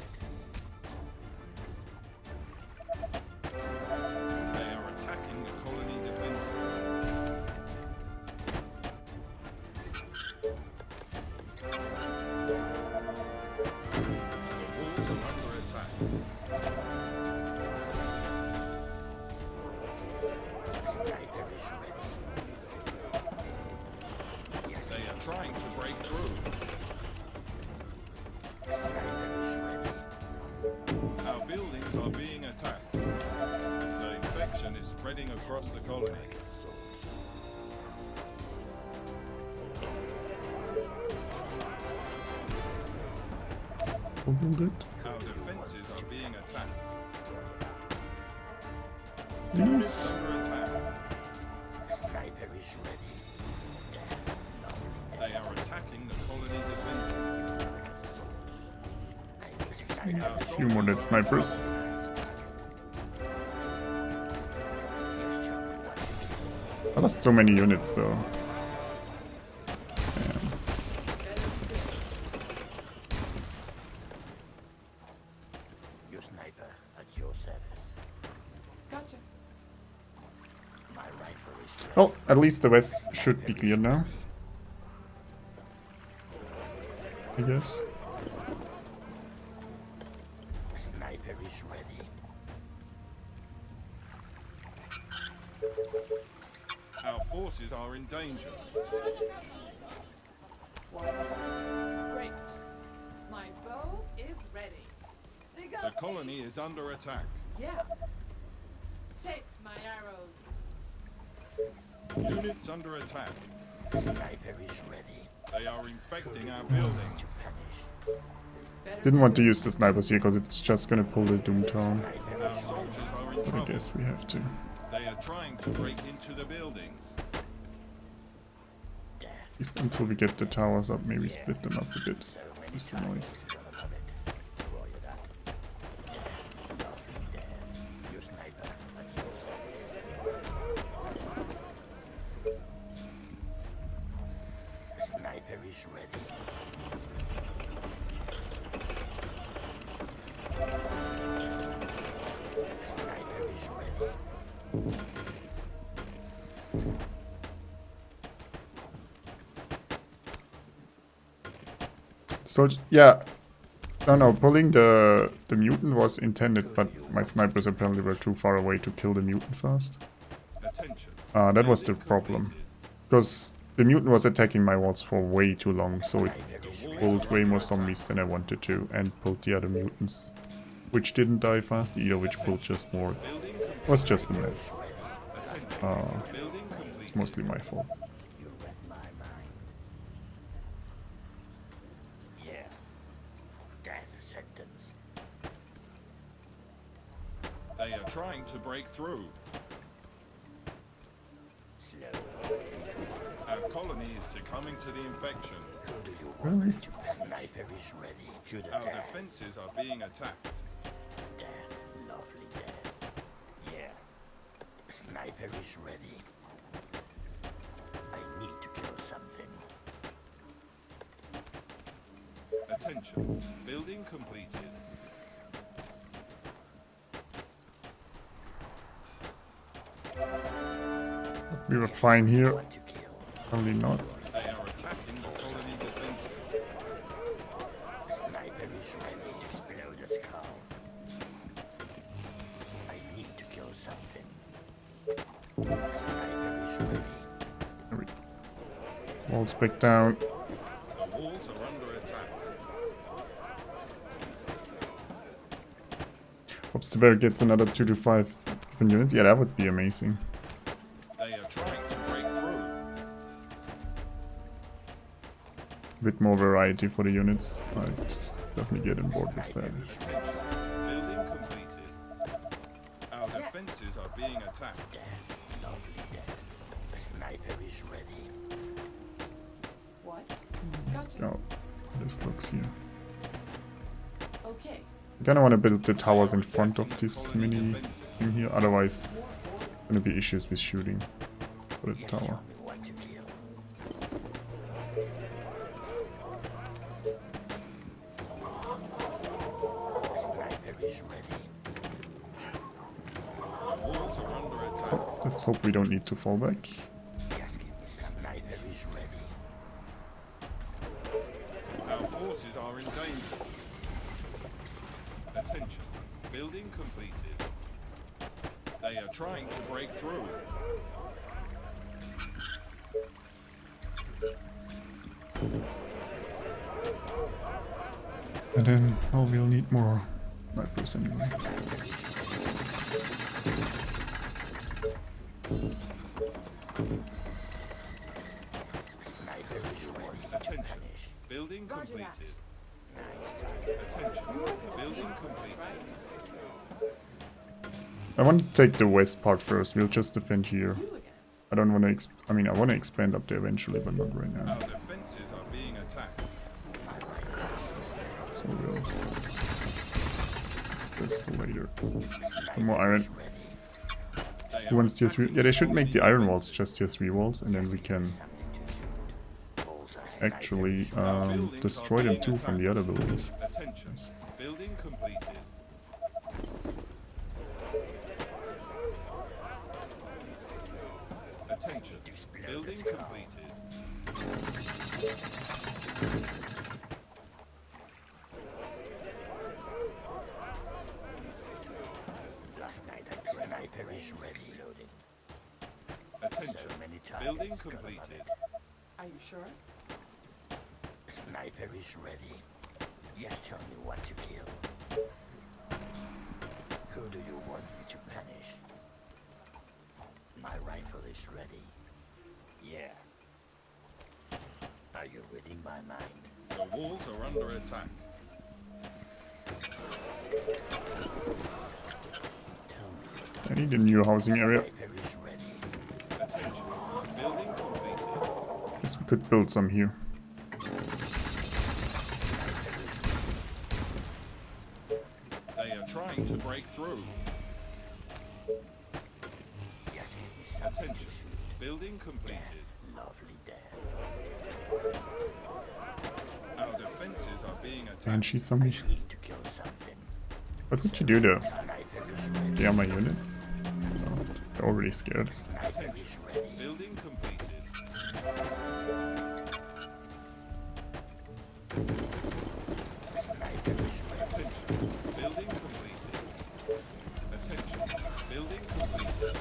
They are attacking the colony defenses. The walls are under attack. Sniper is ready. They are trying to break through. Sniper is ready. Our buildings are being attacked. The infection is spreading across the colony. Hold it. Our defenses are being attacked. Please. Under attack. Sniper is ready. They are attacking the colony defenses. Our A few more dead snipers. I lost so many units though. Damn. Your sniper at your service. Gotcha. My rifle is ready. Well, at least the west should be clear now. I guess. Sniper is ready. Our forces are in danger. Great. My bow is ready. They got The colony is under attack. Yeah. Taste my arrows. Units under attack. Sniper is ready. They are infecting our buildings. Vanish. This better Didn't want to use the snipers here because it's just gonna pull the Doomtown. Our soldiers are in But I trouble. guess we have to. They are trying to break into the buildings. Death. At least until we get the towers up, maybe split them up a bit. So many Just the noise. targets gonna love it. Roger that. Death. Lovely death. Your sniper at your service. Sniper is ready. Sniper is ready. So yeah, no, pulling the mutant was intended, but my snipers apparently were too far away to kill the mutant first. Attention. That was the Building problem, completed. because the mutant was attacking my wards for way too long, so it pulled way more zombies than I wanted to, and pulled the other mutants, which didn't die fast either, which pulled just more. It was just a mess. Building It's complete. mostly my fault. You read my mind. Yeah. Death sentence. They are trying to break through. Slow. Our colony is succumbing to the infection. Who do you Really? want to sniper is ready. Shoot Our attack. defenses are being attacked. Death. Lovely death. Yeah. Sniper is ready. I need to kill something. Attention. Building completed. We were fine here, Want to kill. only not. They are attacking the colony defenses. Sniper is ready. Explode the skull. I need to kill something. Walls back down. The walls are under attack. Hopes the bear gets another 2 to 5 different units. Yeah, that would be amazing. They are trying to break through. A bit more variety for the units. I'd definitely get on board with that. Attention. Building completed. Our defenses are being attacked. Lovely death. The sniper is ready. What? Let's Gotcha. go. How this looks here. Okay. I kinda wanna build the towers in front of this mini thing here, otherwise gonna be issues with shooting for the Yes, tower. tell me what to kill. The sniper is ready. The walls are under attack. Let's hope we don't need to fall back. Yes, give me sniper is ready. Our forces are in danger. Attention. Building completed. They are trying to break through. And then, oh, we'll need more snipers anyway. Sniper is ready. Attention. Building Roger that. completed. Nice target. Attention. Building completed. I want to take the west part first. We'll just defend here. You again. I don't want to. I mean, I want to expand up there eventually, but not right now. Our defenses are being attacked. So we'll. It's this for later. Some more iron. They Who are wants tier 3? attacking Yeah, they should the make the colony iron walls defenses. just tier 3 walls, and then we can actually destroy them too from the other buildings. Attention. Building completed. Attention. Building completed. Last night a sniper is ready. Loaded. Attention. So many times. Building Scum of completed. it. Are you sure? Sniper is ready. Yes, tell me what to kill. Who do you want me to punish? My rifle is ready. Yeah. Are you reading my mind? The walls are under attack. Tell me what I need a new housing area. sniper is ready. Attention. Building completed. Guess we could build some here. They are trying to break through. Yes, give me something Attention. to shoot. Building completed. Lovely death. Our defenses are being attacked. Banshee zombie. Need to kill something. What would you do though? Sniper is ready. Scare my units? No, they're already scared. Sniper is ready. Building completed. Sniper is ready. Attention. Building completed. Attention. Building completed.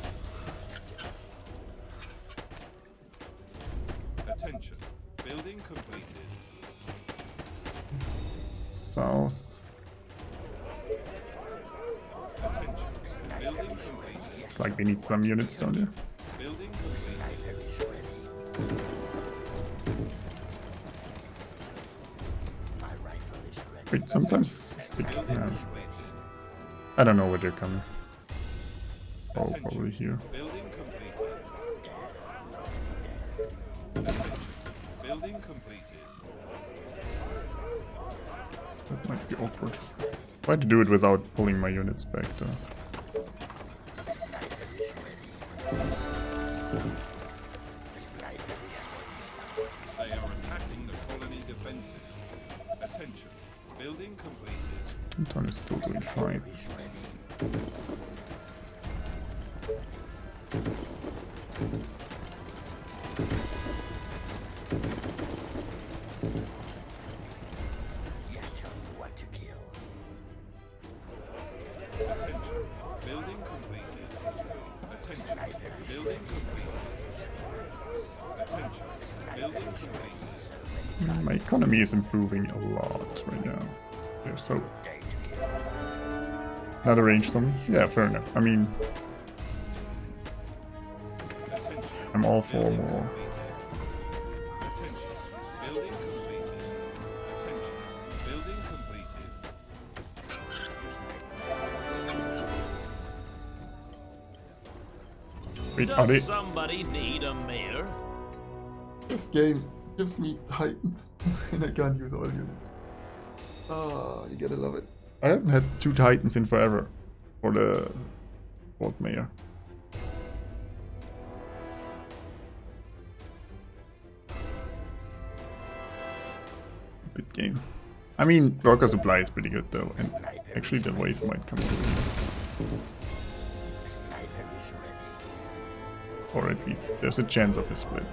Attention. Building completed. South. Attention. Building completed. It's like we need some units down there. Building completed. Sniper is ready. My rifle is ready. Wait, sometimes... Building yeah, completed. I don't know where they're coming. Oh, probably here. Building completed. Attention. Building completed. That might be awkward. Try to do it without pulling my units back though. Sniper is ready. Sniper is ready. They are attacking the colony defenses. Attention. Building completed. Mutant is still doing fine. Is ready. Yes, tell me what to kill. Attention. Building completed. Attention. Building completed. Attention. Building My economy is improving a lot right now. Yeah, so another range summon? Yeah, fair enough. I mean, I'm all for more. Attention. Building completed. Attention. Building completed. Wait, are they? Does somebody need a mayor? This game gives me titans and I can't use all units. Oh, you gotta love it. I haven't had 2 titans in forever for the 4th mayor. Good game. I mean, worker supply is pretty good though, and actually the wave might come through. Or at least there's a chance of a split.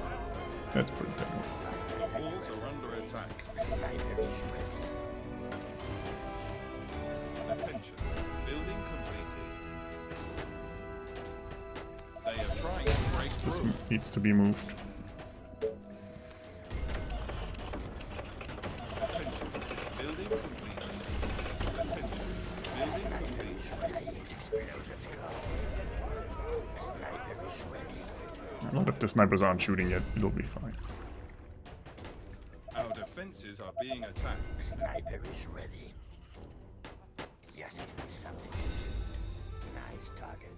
That's pretty terrible. The walls are under attack. Attention. Building completed. They are trying to break This through. needs to be moved. Attention. Building completed. Attention. Building completed. A lot of the snipers aren't shooting yet, it'll be fine. Our defenses are being attacked. Sniper is ready. Yes, it is something. Nice target.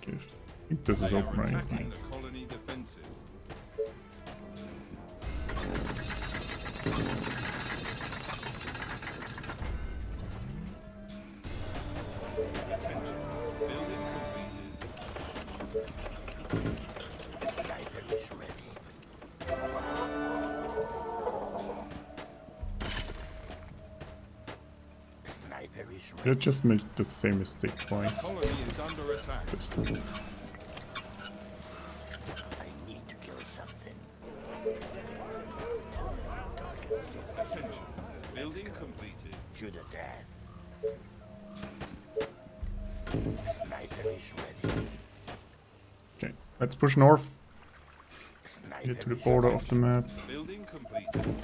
Okay, I think this is They open are right? attacking the colony defenses. Attention. Building completed. Sniper is ready. Sniper is I ready. just made the same mistake twice. Colony is under attack. This time. I need to kill something. Attention. Building completed. To the death. Sniper is ready. Okay, let's push north. Sniper Get to the is border ready. of the map. Building completed.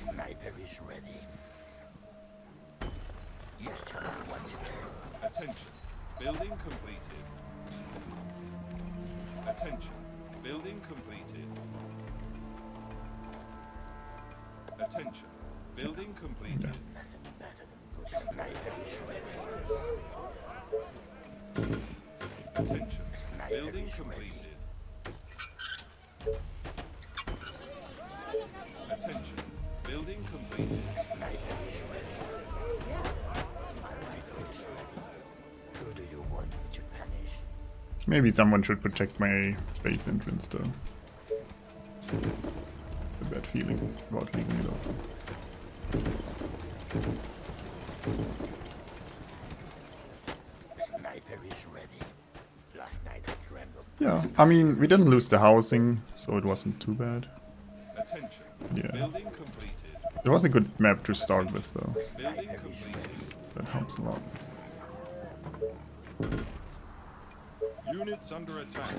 Sniper is ready. Yes, sir. What to kill? Attention. Building completed. Attention. Building completed. Attention. Building completed. Nothing better than good sniper is ready. Attention. Sniper Building is ready. completed. Attention. Building completed. Sniper is ready. My rifle is ready. Who do you want me to punish? Maybe someone should protect my base entrance though. A bad feeling about leaving it open. Sniper is ready. Last night I dreamt of Yeah, I mean, we didn't lose the housing, so it wasn't too bad. Attention. Yeah. Building completed. It was a good map to start with though. Building completed. That helps a lot. Units under attack.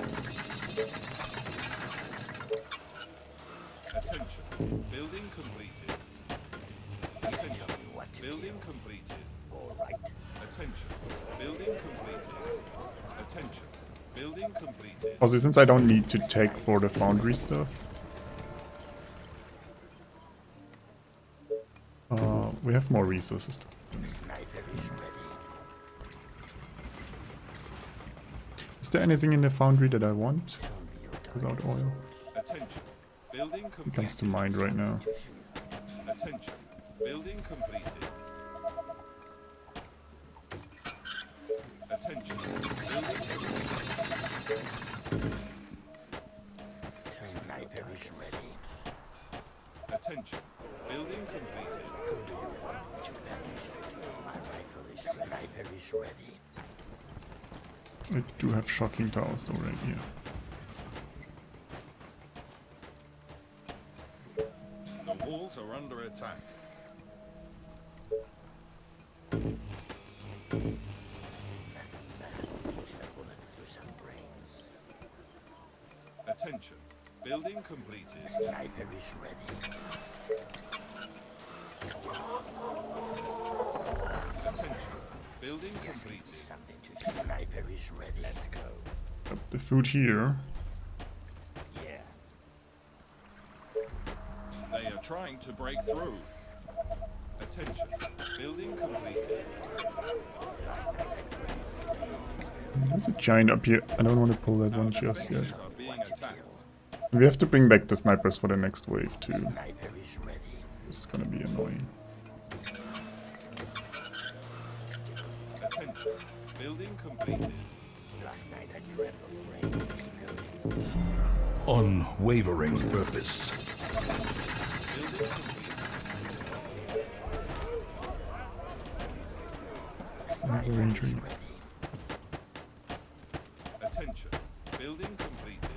Attention. Building completed. Attention. Building completed. all right. Attention. Building completed. Attention. Building completed. Also, since I don't need to take for the foundry stuff, we have more resources. Sniper is ready. Is there anything in the foundry that I want Tell me your without target. oil? Attention. Building It comes completed. to mind right now. Attention. Building completed. Attention. Building Sniper is ready. Attention. Building completed. Who do you want me to punish? My rifle is ready. Sniper is ready. I do have shocking towers though right here. The walls are under attack. Put a bullet through some brain. Building completed. Sniper is ready. Attention. Building completed. Something to do. Sniper is ready. Let's go. Up the food here. Yeah. They are trying to break through. Attention. Building completed. There's a giant up here. I don't want to pull that one just yet. Defenses are being attacked. We have to bring back the snipers for the next wave too. Sniper is ready. It's gonna be annoying. Attention. Building completed. Last night I dreamt of rain exploding. Unwavering purpose. Building completed. Sniper entry. Attention. Building completed.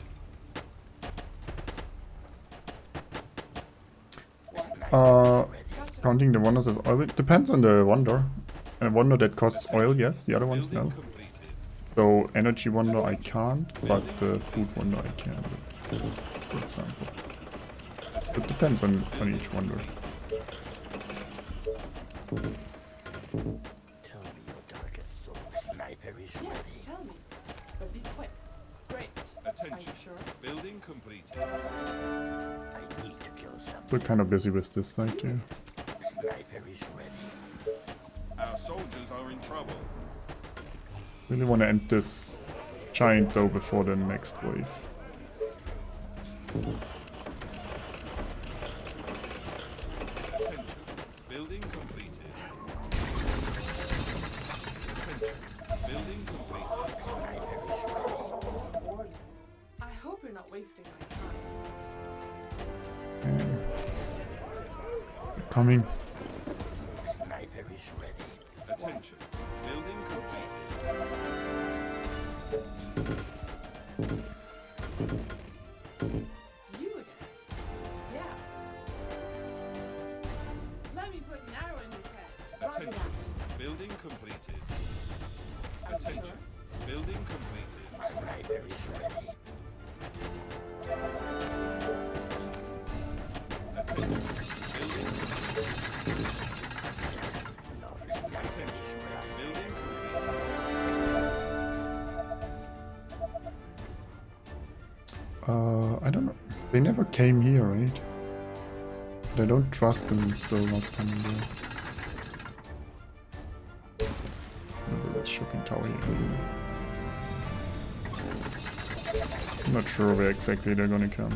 Counting the wonders as oil. It depends on the wonder. A wonder that costs oil, yes. The other ones, no. Building completed. So energy wonder I can't, but the food wonder I can. For example. It depends on each wonder. Tell me your darkest thoughts. Sniper is Yes, ready. tell me. But be quick. Great. Are you Attention. sure? Building completed. I need to kill something. We're kind of busy with this side too. Sniper is ready. Our soldiers are in trouble. Really want to end this giant though before the next wave. Attention. Building completed. Attention. Building completed. Sniper is ready. Ordnance. I hope you're not wasting my time. They're coming. Sniper is ready. Attention. Building completed. You again? Yeah. Let me put an arrow in his head. Roger Attention. that. Building completed. Are you Attention. sure? Building completed. Sniper is ready. Attention. Building completed. Love is sniper Attention. is ready. Building completed. I don't know. They never came here, right? But I don't trust them still not coming there. Maybe that's shocking tower here. I'm not sure where exactly they're gonna come.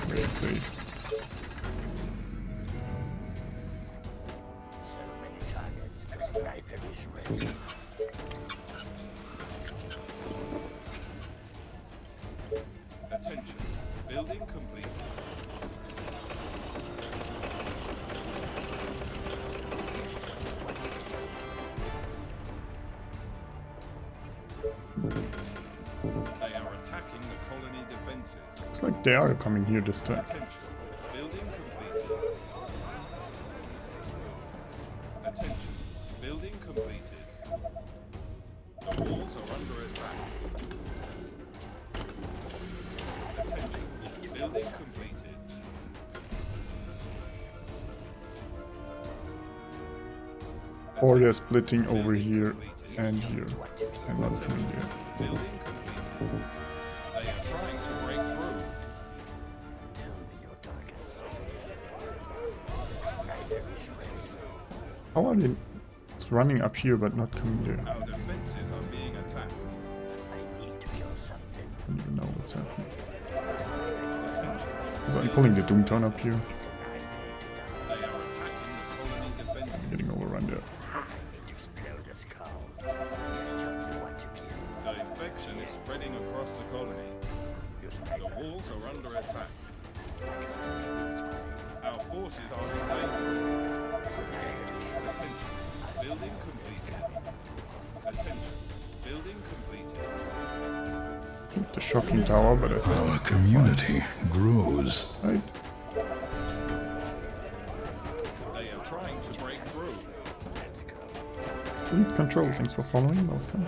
Where it's safe. So many targets. Sniper is ready. Attention. Building completed. They are attacking the colony defenses. Looks like they are coming here this time. Attention. Building completed. Attention. Building completed. The walls are under attack. Attention. Building completed. Or they're splitting over here and here. And not coming here. Building completed. They are trying to break through. Tell me your darkest thoughts. Sniper is ready. How are they running up here but not coming there? Our defenses are being attacked. I need to kill something. I don't even know what's happening. Attention. So I'm pulling the Doomtown up here. It's a nice day to die. They are attacking the colony defenses. Getting overrun there. I need to explode a skull. Yes, tell me what to kill. The infection is spreading across the colony. Your The sniper. walls are under attack. I can still do this one. Our forces are in danger. Sniper is ready. Attention. Building completed. Attention. Building completed. The shocking tower, but I think Our it's still community grows. fine. Right. They are trying to break through. Let's go. Fleet control, thanks for following. Welcome.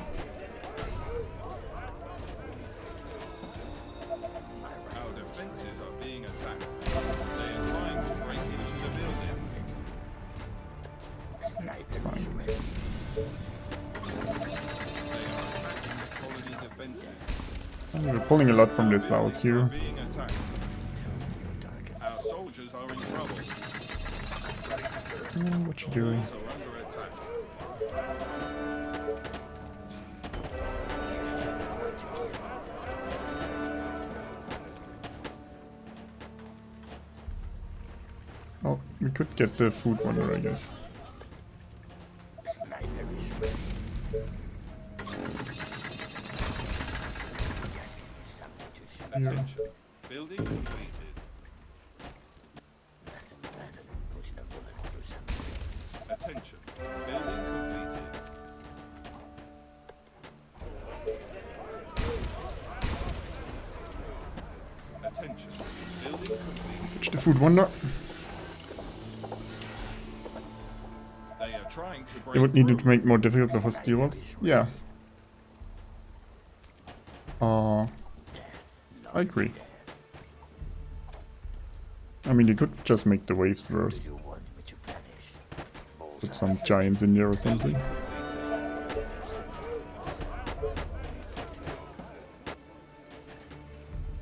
Our It's fine. They are attacking the colony defenses. And we're pulling a lot from the south here. Being attacked. Our soldiers are in trouble. What you doing? Walls are under attack. Oh, we could get the food wonder, I guess. Sniper is ready. Just give me something to shoot. Attention. Building completed. Nothing better than pushing a bullet through something. Attention. Building completed. Attention. Building complete. Search the food wonder. They are trying to break They would need it through. to make more difficult before steel walls. Yeah. I agree. I mean, you could just make the waves worse. You want me to punish? Put some giants in there or something.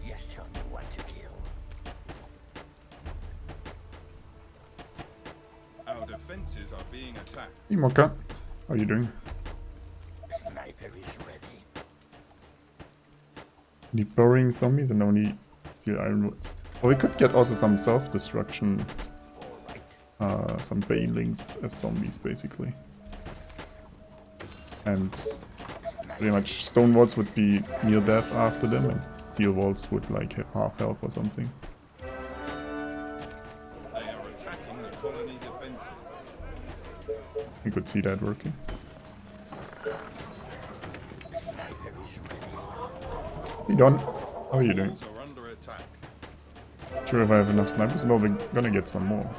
Yes, tell me what to kill. Our defenses are being attacked. Hey Mocha, how are you doing? Sniper is ready. Need burrowing zombies and only steel ironwoods. Or we could get also some self-destruction, All right. some banelings as zombies basically. And pretty much stone walls would be near death after them and steel walls would like have half health or something. They are attacking the colony defenses. You could see that working. Sniper is ready. Hey Don, how are you doing? Walls are under attack. Sure if I have enough snipers, well we're gonna get some more.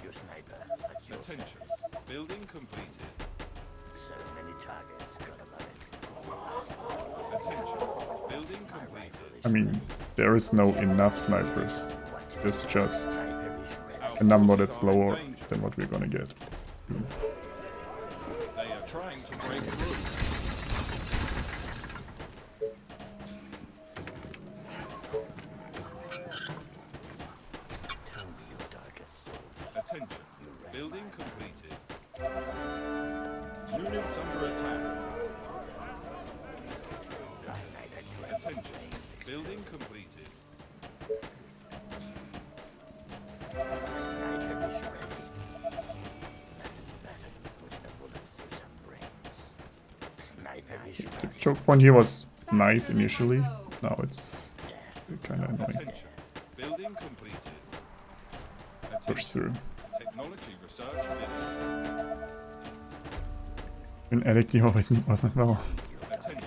Your sniper at your Attention. service. Building completed. So many targets. Gonna love it. Attention. Building completed. I mean, there is no enough snipers. There's just Sniper is ready. Our a number forces that's are in lower danger. than what we're gonna get. They are trying to break through. Tell me your darkest thoughts. Attention. Building completed. Units under attack. Attention. Building completed. Sniper is ready. Nothing better than putting a bullet through some brains. Sniper is The ready. choke point here was nice initially. Now it's kinda annoying. Attention. Building completed. Push Attention. through. Technology research finished. An addict always wasn't well. Attention.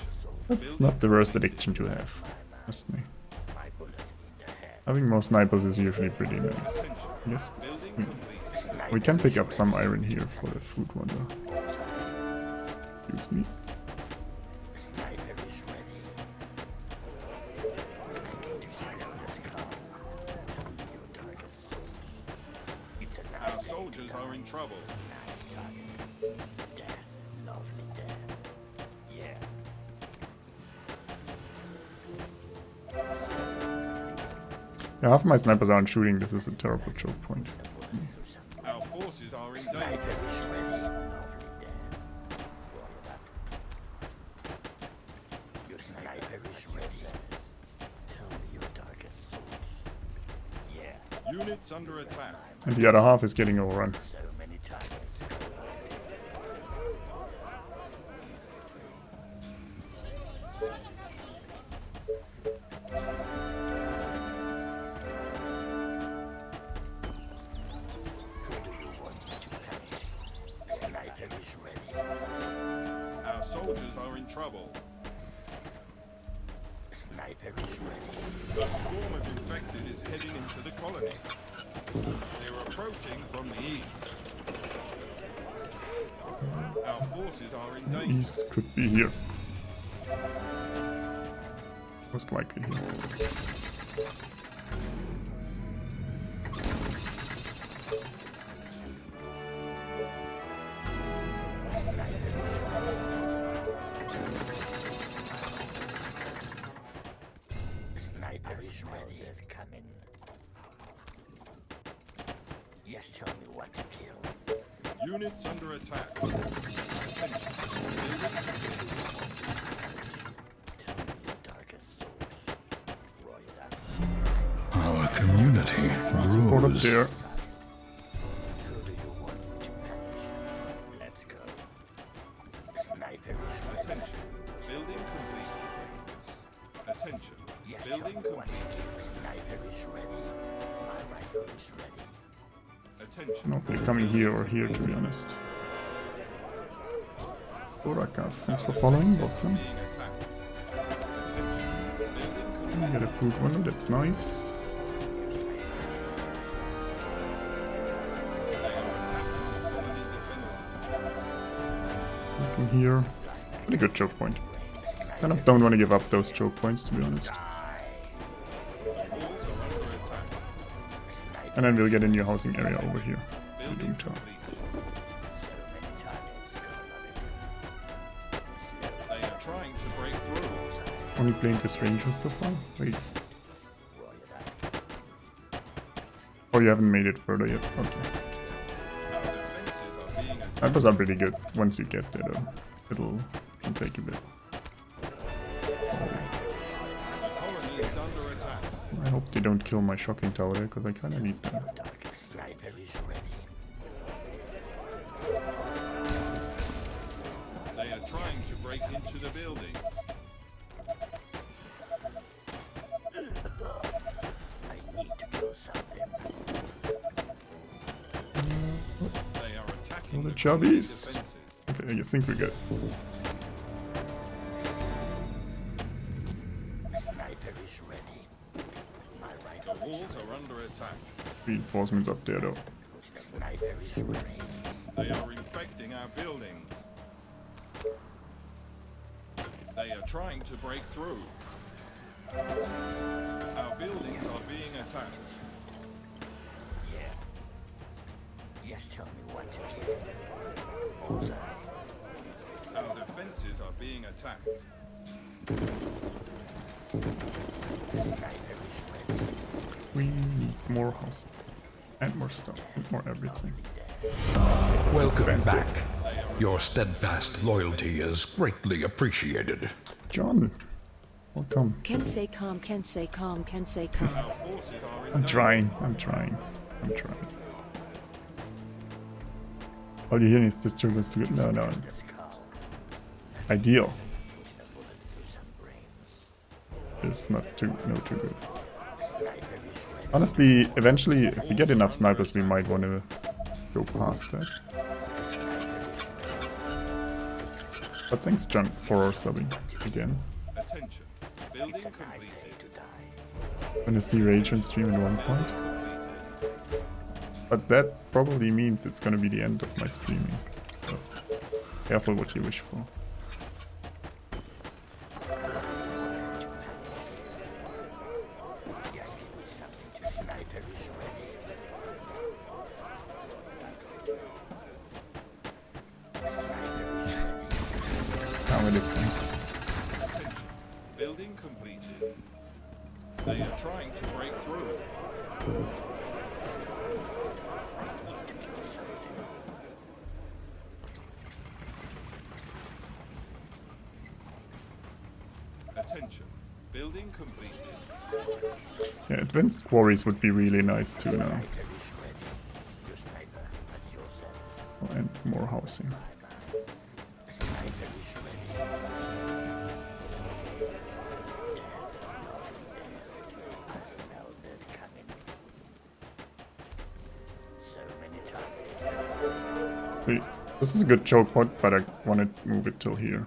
That's not the worst addiction to have. Trust me. My bullet in the head. Having more snipers is usually pretty nice. Yes. Building completed. We can pick up some iron here for the food wonder. Excuse me. Sniper is ready. I need to smell out the skull. Tell me your darkest thoughts. It's a Our nice day soldiers to are in trouble. nice target. Death. Lovely death. Yeah. Yeah, half my snipers aren't shooting. This is a terrible choke point. Our forces are in Sniper danger. is ready. Lovely death. Your sniper is ready. Tell me your darkest thoughts. Yeah. Units under attack. And the other half is getting overrun. So many targets. Who do you want me to punish? Sniper is ready. Our soldiers are in trouble. Sniper is ready. A swarm of infected is heading into the colony. They're approaching from the east. Our forces are in danger. East could be here. Most likely here. Yes, tell me what to kill. Units under attack. Attention. Tell me your darkest thoughts. Roll it up. Our community Port up grows. there. Who do you want me to punish? Let's go. Sniper is ready. Attention. Building completed. Attention. Yes, tell Building me what to complete. kill. Sniper is ready. My rifle is ready. Attention. No, they're coming here or here, to be honest. Urakas, thanks for following. Welcome. Being attacked. Attention. Building We get a food window, that's nice. They are attacking colony defenses. Looking here. Pretty good choke point. Kind of don't want to give up those choke points, to be honest. Walls are under attack. And then we'll get a new housing area over here. Building Doom Tower. completed. So many targets gonna love it. They are trying to break through. Only playing with rangers so far? Wait. Roll it up. Oh, you haven't made it further yet. Okay. Our defenses are being attacked. Snipers are pretty good once you get there, though. It'll take a bit. The colony is under attack. I hope they don't kill my shocking tower there, because I kind of need them. Darkest sniper is ready. They are trying to break into the building. I need to kill something. They are attacking All the colony chubbies. defenses. Okay, I think we're good. Sniper is ready. My rifle is Walls are under attack. Reinforcements up there, though. Sniper is ready. They are infecting our buildings. They are trying to break through. Our buildings are being attacked. Yeah. Yes, tell me what to kill. Bullseye. Our defenses are being attacked. Sniper is ready. We need more housing. And more stuff. And more everything. Welcome back. Your steadfast loyalty is greatly appreciated. John! Welcome. Can say calm, can say calm, can say calm. Our forces are in I'm danger. trying. I'm trying. All you hear is this joke was too good. No, no. Let's go. Ideal. Putting a bullet through some brains. It's not too good. Sniper is ready. Honestly, eventually, if we get enough snipers, we might want to go past that. But thanks, John, for subbing again. Attention. Building It's a nice day completed. to die. Wanna see Rage on stream at one point? Completed. But that probably means it's gonna be the end of my streaming. So, careful what you wish for. Yes, give me something to sniper is ready. Sniper is ready. Now it is time. Attention. Building completed. They are trying to break through. I need to kill something. Attention. Building completed. Yeah, advanced quarries would be really nice too now. Sniper is ready. Your sniper at your service. Oh, and more housing. Sniper is ready. I smell this coming. So many targets. Wait, this is a good choke point, but I want to move it till here.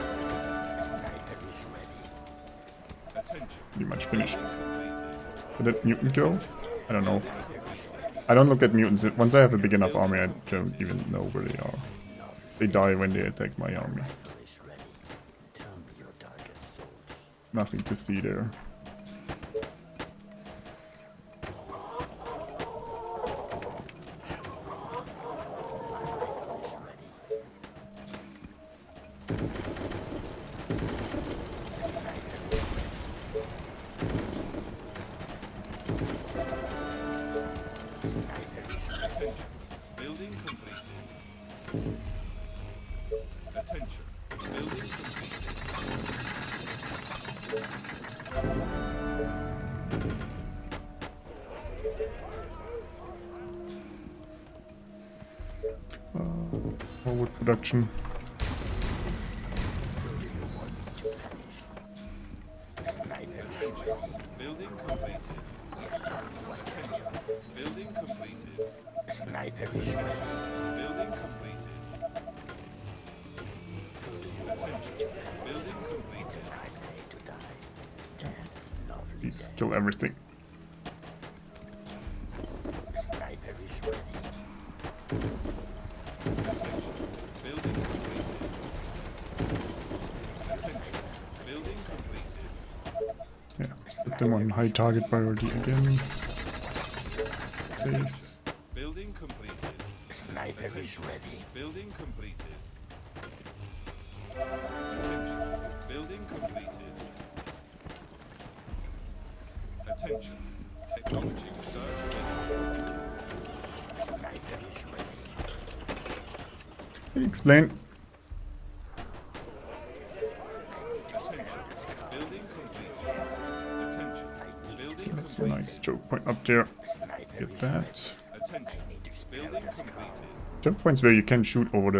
Sniper is ready. Attention. Pretty much finished. Completed. Did that mutant go? I don't know. I don't look at mutants. Once I have a big enough army, I don't even know where they are. They die when they attack my army. Is ready. Tell me your darkest thoughts. Nothing to see there. Is ready. Building completed. Attention. Building completed. Forward production. Building completed. Attention. Building completed. Sniper is ready. Building completed. Attention. Building completed. Nice day to die. Death, lovely Please day. kill everything. Sniper is ready. Attention. Building completed. Attention. Building completed. Yeah, put them on high target priority again. Safe. Building completed. Sniper is ready. Building completed. Attention. Building completed. Attention. Technology research finished. Sniper is ready. Explain. Attention. Building completed. Attention. Building That's a completed. nice choke point up there. Sniper Get is that. Attention. Building completed. Choke points where you can shoot over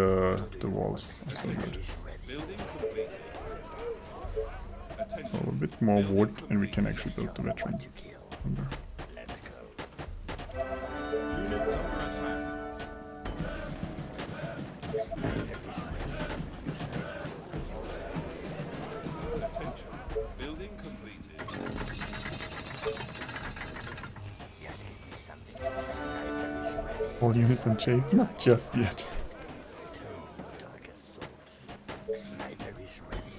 the walls. That's so good. ready. Building completed. Attention. So a bit more wood and we can actually build the veteran. To kill. Under. Let's go. Units under attack. Sniper is ready. Attention. Building completed. Yes, give me something. Sniper is ready. All units on chase? Not just yet. Darkest thoughts. Sniper is ready.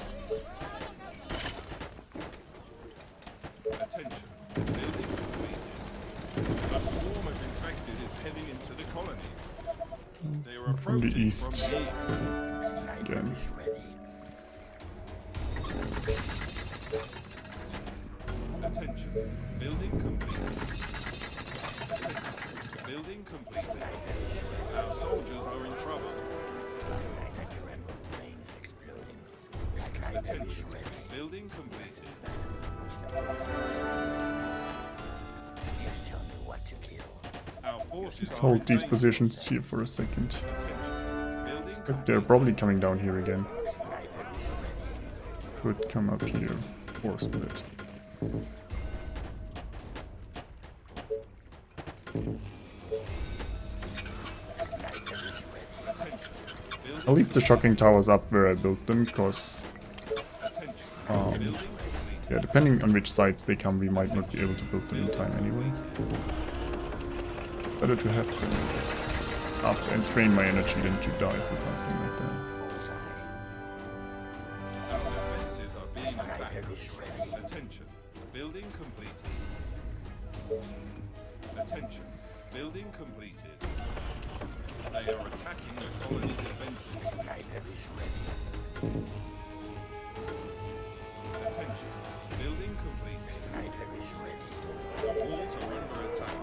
Attention. Building completed. A swarm of infected is heading into the colony. They are From the approaching east. from the east. Sniper Again. is ready. Attention. Building completed. Attention. Building completed. Our soldiers are in trouble. Last night I dreamt of planes exploding. Sniper is Attention. ready. Building completed. Just tell me what to kill. Our forces Just are hold in these danger. positions here for a second. Attention. Building But completed. they're probably coming down here again. Sniper is ready. Could come up here or split. Sniper is ready. Attention. Building I'll leave the shocking towers up where I built them, because attention. um, Building completed. yeah, depending on which sides they come, we might not be able to build them in time anyways. Better to have them up and drain my energy than to die or something like that. Our defenses are being attacked. Sniper is ready. Attention. Building completed. Attention. Building completed. They are attacking the colony defenses. Sniper is ready. Attention. Building completed. Sniper is ready. The walls are under attack.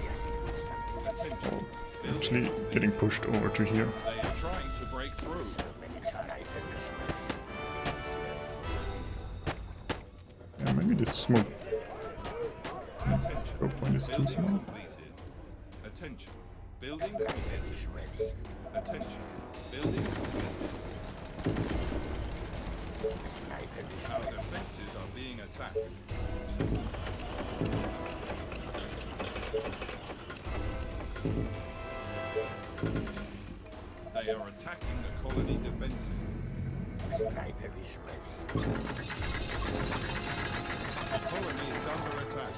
Just give me something. Attention. Building Actually completed. getting pushed over to here. They are trying to break through. Sniper is ready. Yeah, maybe this smoke Attention. choke point is too Building small. completed. Attention. Building completed. Is ready. Attention. Building completed. Sniper is Our ready. defenses are being attacked. They are attacking the colony defenses. Sniper is ready. The colony is under attack.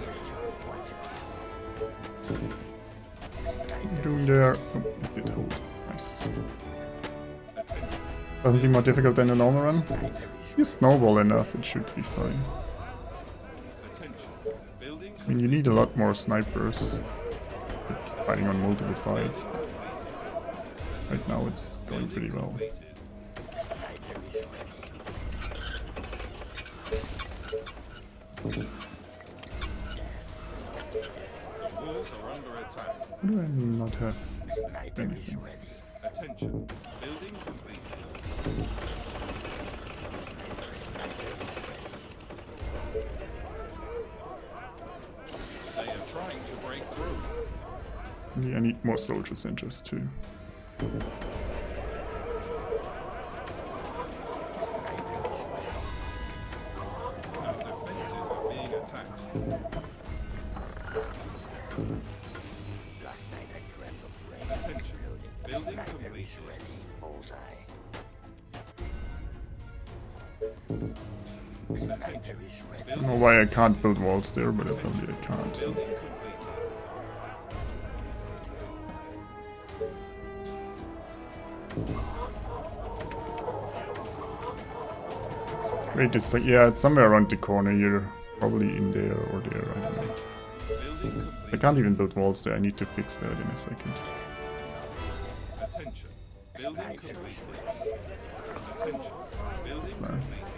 Just tell me what to kill. Sniper Doing there. Oh, it did hold. Nice. Attention. Doesn't seem more difficult than a normal run. is You snowball enough, it should be fine. Attention. Building I mean, you need a lot more snipers fighting on multiple sides. Right now it's going pretty well. completed. Sniper is ready. Why do I not have Sniper is anything? ready. Attention. Building completed. They are trying to break through. Yeah, I need more soldiers in just to. Our defenses are being attacked. Last night I dreamt of rain. Attention. Building Sniper is completed. ready. Bullseye. Attention. Is ready. I don't know why I can't build walls there, but apparently I can't. Building completed. Wait, it's like, yeah, it's somewhere around the corner here. Probably in there or there, I don't know. Building I complete. can't even build walls there, I need to fix that in a second. Attention. Building completed. Attention. Building Wow. completed.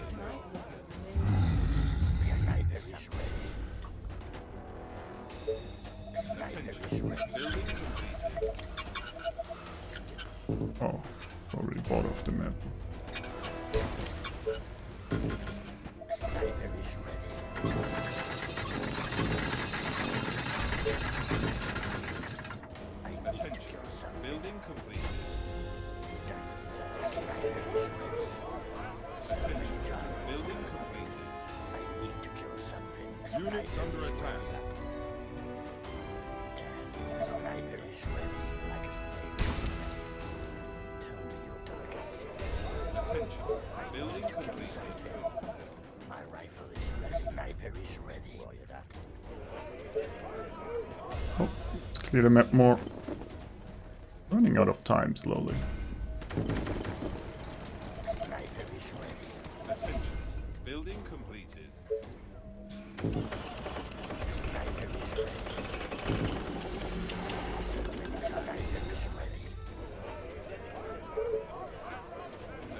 Sniper is ready. Attention. Building completed. Oh, already bought off the map. Sniper is ready. I need to Attention. kill something. Building completed. That's a set. Sniper is ready. Attention. Building completed. I need to kill something. Units Sniper under is attack. ready. Sniper is ready. Like a snake. Tell me your darkest thoughts. Attention. Building Kill completed. something. My rifle is ready. Sniper is ready. Roger that. Oh, let's clear the map more. Running out of time slowly. Sniper is ready. Attention. Building completed. Sniper is ready. Sniper is ready.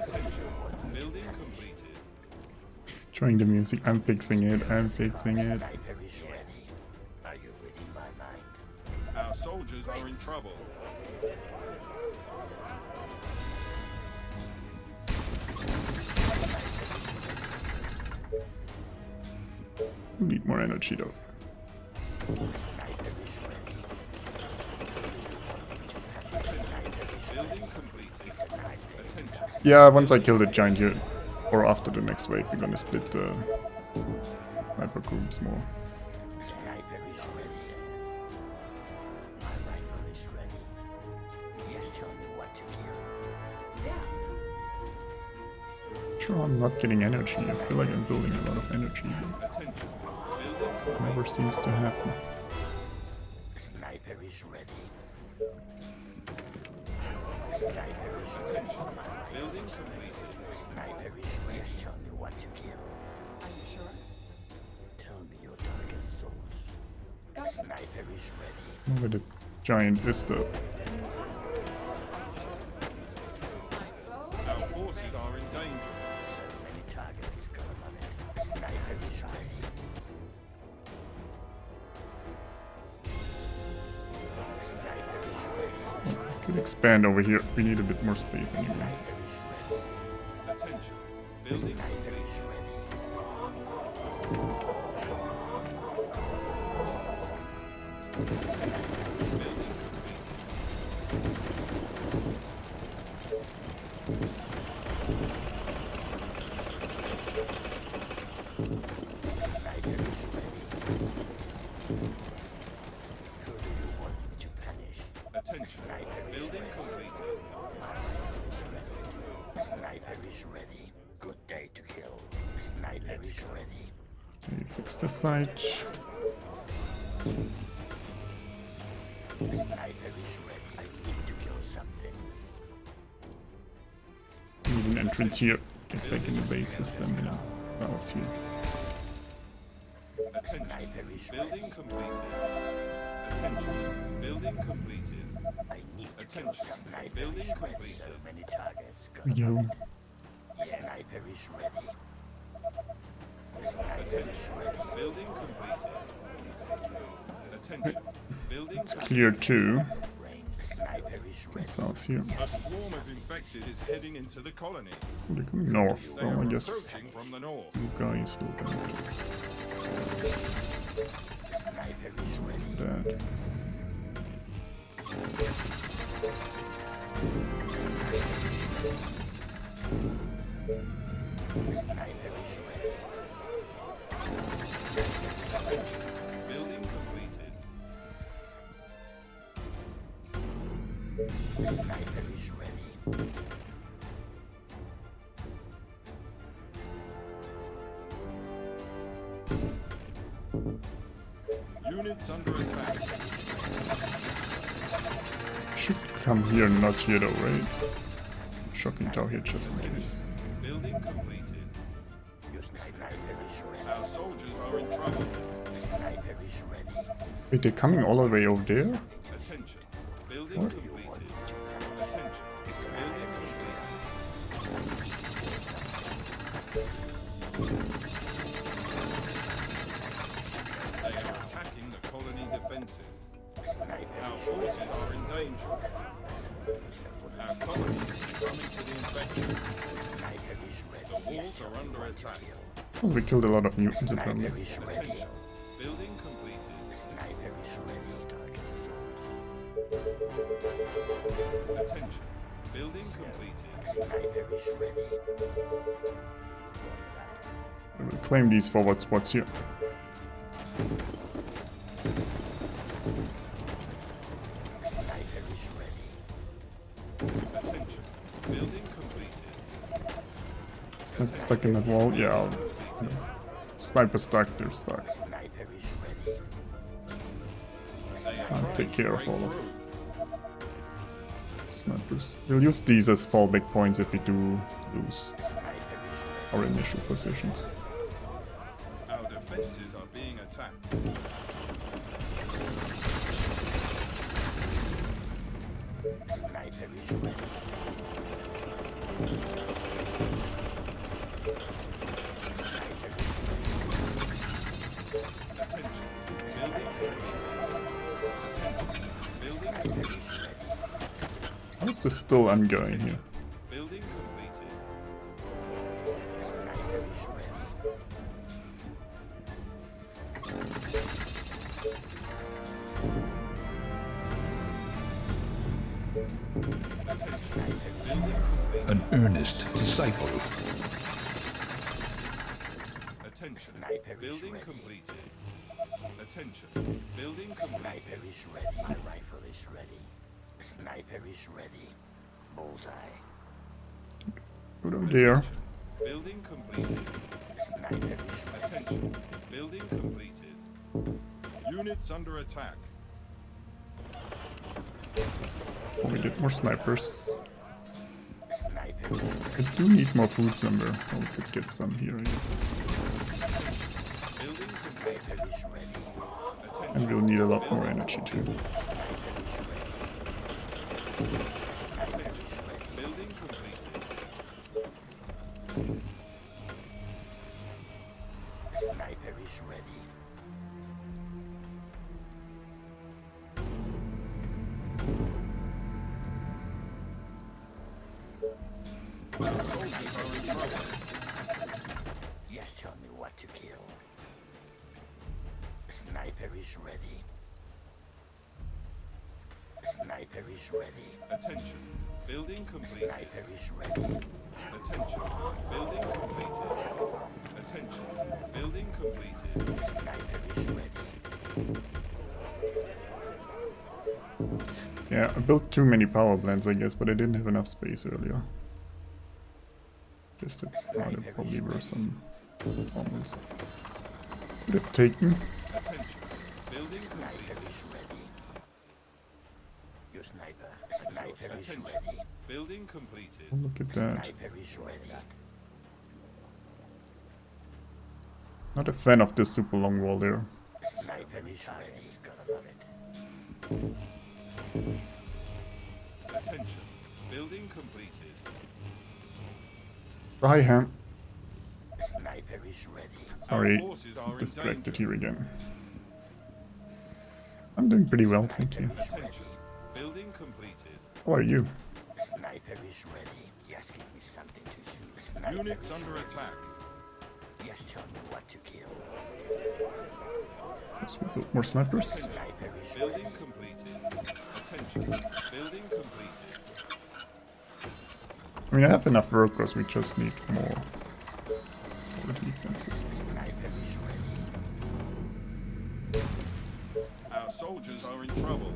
Attention. Building completed. Trying the music, I'm fixing it, I'm fixing it. Sniper is ready. Are you reading my mind? Our soldiers are in trouble. We need more energy though. Sniper is ready. Building completed. Attention. Yeah, once I kill the giant here, or after the next wave, we're gonna split the sniper groups more. Sniper is ready. My rifle is ready. Yes, tell me what to kill. Sure, I'm not getting energy. I feel like I'm building a lot of energy, but Attention. Building it never seems to happen. Sniper is ready. Sniper is ready. Building completed. Sniper is ready. Yes, tell me what to kill. Are you sure? Tell me your darkest thoughts. Got it. Sniper is ready. Where the giant is the... My foe Our forces are in danger. So many targets gone on it. Sniper is ready. Sniper is ready. Could expand over here. We need a bit more space anyway. Sniper is ready. Attention. Building Sniper completed. is ready. Building completed. Sniper is ready. Who do you want me to punish? Attention. Building completed. My rifle is ready. Sniper is ready. Good day to kill. Sniper is ready. Okay, fix the site. Sniper is ready. I need to kill something. Need an entrance here. Get back in the base with them in a house here. Attention. Sniper is Building ready. completed. Attention. Building completed. I need to kill Attention. some sniper Building is ready. completed. So many targets gone. Yo. Sniper is ready. Sniper is Attention. ready. Building completed. Attention. Building It's clear too. Sniper is ready. South here. A swarm of infected is heading into the colony. They're coming north. They Well, I are guess approaching from the north. you guys will benefit Sniper is ready. from that. Sniper is ready. Building completed. Sniper is ready. Units under attack. Should come here, not yet, right? Shocking tower here just in case. Building completed. Your sniper is ready. Our soldiers are in trouble. Sniper is ready. Wait, they're coming all the way over there? Attention. Building What? completed. Attention. Building completed. They are attacking the colony defenses. Our forces are in danger. Our colony is succumbing to the infection. Sniper is ready. The walls are under attack. Oh, we killed a lot of mutants apparently. Sniper is ready. Attention. Building completed. Sniper is ready. Target Attention. Building completed. Sniper is ready. We will claim these forward spots here. Sniper is ready. Attention. Building completed. Is that stuck in that wall? Yeah. No. Sniper stuck, they're stuck. Sniper is ready. They are I'll trying take to care of break all of through. snipers. We'll use these as fallback points if we do lose Sniper is ready. our initial positions. Our defenses are being attacked. Sniper is ready. Sniper is Attention. Building completed. Attention. Building completed. How is this still ongoing here? Building completed. Sniper is ready. An earnest disciple. Attention. Sniper is Building ready. completed. Attention. Building completed. Sniper is ready. My rifle is ready. Sniper is ready. Bullseye. Good over there. Building completed. Sniper is ready. Attention. Building completed. Units under attack. Oh, we get more snipers. Sniper is ready. I do need more food somewhere. Oh, we could get some here. Building completed. Sniper is ready. Attention. And we'll need a lot more energy too. Sniper is ready. Sniper is ready. Building completed. Sniper is ready. Our soldiers are in trouble. Yes, tell me what to kill. Sniper is ready. Sniper is ready. Attention. Building completed. Sniper is ready. Attention. Building completed. Attention. Building completed. Sniper is ready. Yeah, I built too many power plants, I guess, but I didn't have enough space earlier. Guess that there probably were some bombs. Would have taken. Attention. Building Sniper completed. is ready. Your sniper. Sniper is Attention. ready. Building completed. Oh, look at that. Sniper is ready. Not a fan of this super long wall there. Sniper is ready. Gotta love it. Attention. Building completed. Try him. Sniper is ready. Sorry, Our forces are in distracted danger. here again. I'm doing pretty well, thank you. Attention. Building completed. How are you? Sniper is ready. Just give me something to shoot. Sniper Units is under ready. attack. Just tell me what to kill. Let's build more snipers. Sniper is Building ready. completed. Attention. Building completed. I mean, I have enough workers, we just need more for the defenses. Sniper is ready. Our soldiers are in trouble.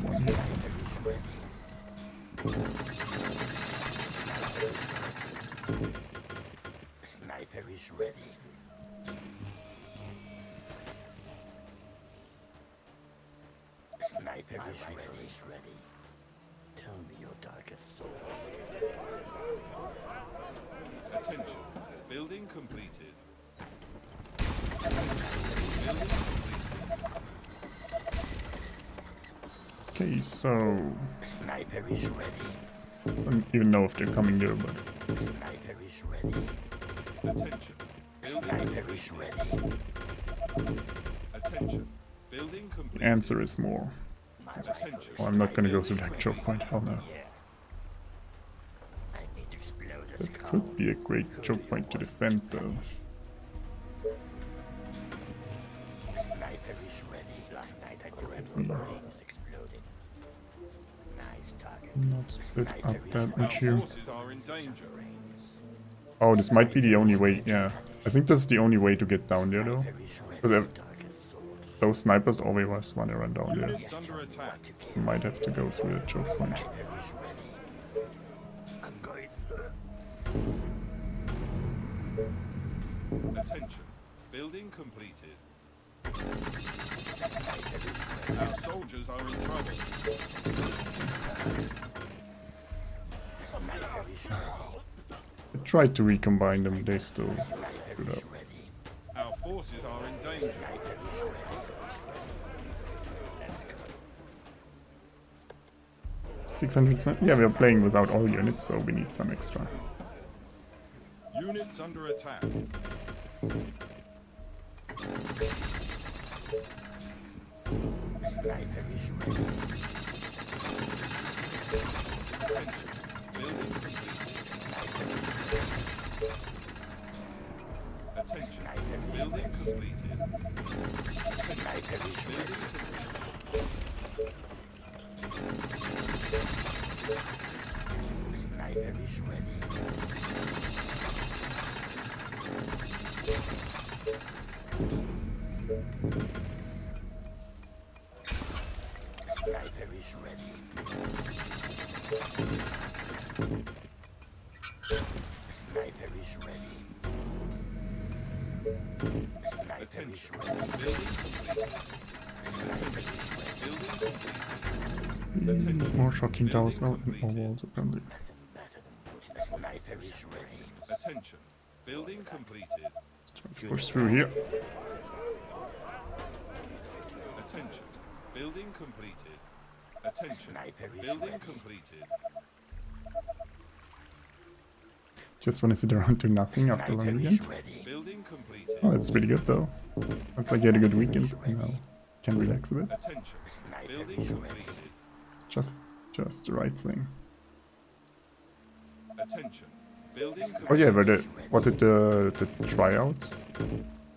Sniper is ready. Sniper is ready. Sniper is ready. Tell me your darkest thoughts. Attention. Building completed. Building completed. Okay, so Sniper is ready. I don't even know if they're coming there, but Sniper is ready. Attention. Building Sniper is ready. Attention. Building the completed. answer is more. Attention. Oh, I'm not gonna go through that choke point, hell no. Yeah. I need to explode a That skull. could be a great choke point to defend, though. Sniper is ready. Last night I dreamt of brains exploding. Nice target. Not split up that Our much here. forces are in danger. Oh, this might be the only way, yeah. I think that's the only way to get down there, though. Sniper is ready. Because Darkest thoughts. those snipers always want to run down there. Units under attack. You might have to go through the choke point. Sniper is ready. I'm going. Attention. Building completed. Our soldiers are in trouble. Sniper is ready. I tried to recombine them, they still screwed up. Ready. Our forces are in danger. Sniper is ready. Let's go. 600%? Yeah, we are playing without all units, so we need some extra. Units under attack. Sniper is ready. Attention. Building completed. Attention. Building completed. Sniper is ready. Sniper is ready. Sniper is ready. Sniper is ready. Sniper is Attention. ready. Building completed. Sniper is ready. Building completed. More shocking towers well and more walls apparently. Nothing better than putting a sniper is ready. Attention. Building completed. Try to push through here. Attention. Building completed. Attention. Sniper is Building ready. completed. Just wanna sit around do nothing after a long Sniper weekend. is ready. Building completed. Oh, that's pretty good though. Looks like you had a good weekend. I know. Can relax a bit. Attention. Sniper Building is ready. completed. Just the right thing. Attention. Building completed. Oh yeah, but was it the tryouts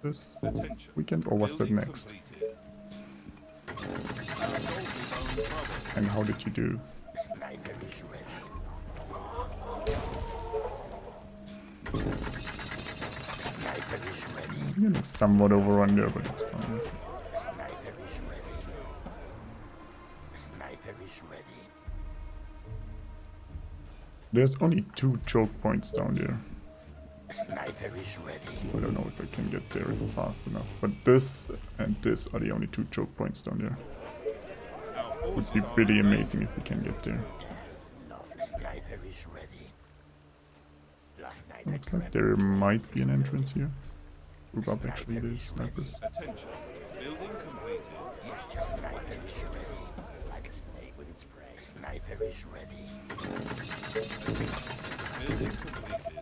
this Attention. weekend or was that Building next? completed. Our soldiers are in trouble. And how did you do? Sniper is ready. Sniper is ready. I'm getting somewhat overrun there, but it's fine. Sniper is ready. Sniper is ready. There's only 2 choke points down there. Sniper is ready. I don't know if I can get there fast enough. But this and this are the only 2 choke points down there. Our Would forces be are pretty in amazing if we can get there. Love. Sniper is ready. Last night I Looks like dreamt. there might be an entrance here. Move up actually, there's snipers. Attention. Building completed. Yes, sniper is ready. Like a snake with its prey. Sniper is ready. Building completed.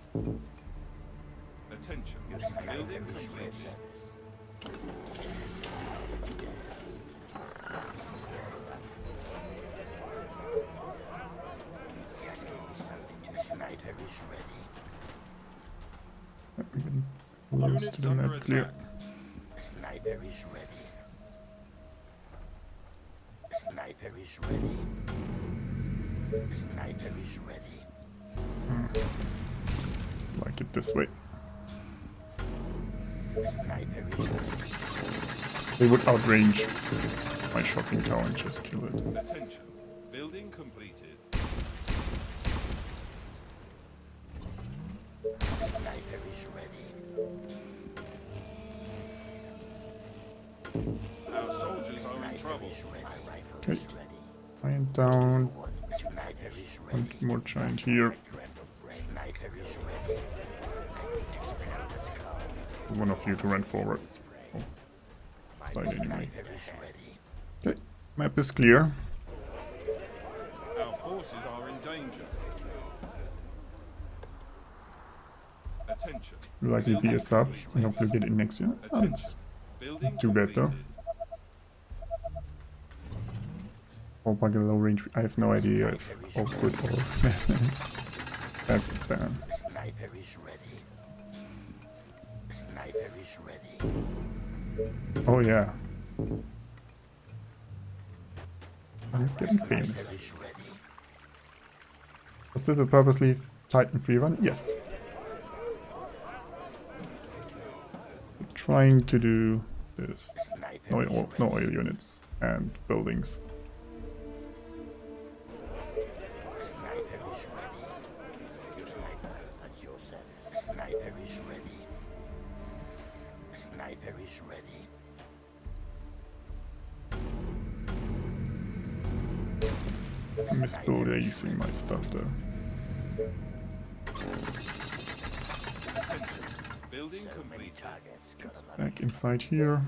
Attention. Your sniper Building is ready. completed. Close to the under map, clear. attack. Sniper is ready. Sniper is ready. Sniper is ready. Like it this way. Sniper is ready. They would outrange my shocking tower and just kill it. Attention. Building completed. Sniper is ready. Our soldiers are in trouble. My rifle Okay. is ready. Giant down. Sniper is And ready. more giant here. Sniper is ready. Expel the skull. One of you to run forward. Oh. Slide anyway. Sniper is ready. Okay. Map is clear. Our forces are in danger. Attention. Will likely be a sub. I hope you'll get it next year. Oh, it's Building not too bad though. completed. Or bug a low range. I have no idea if awkward or madness. Back down. Sniper is ready. Sniper is ready. Oh yeah. I'm just getting famous. Sniper is ready. Was this a purposely Titan free run? Yes. Trying to do this. No oil units and buildings. Sniper is ready. Your sniper at your service. Sniper is ready. Sniper is ready. I miss building my stuff though. Attention. Building So many completed. targets. Gotta love Back inside here.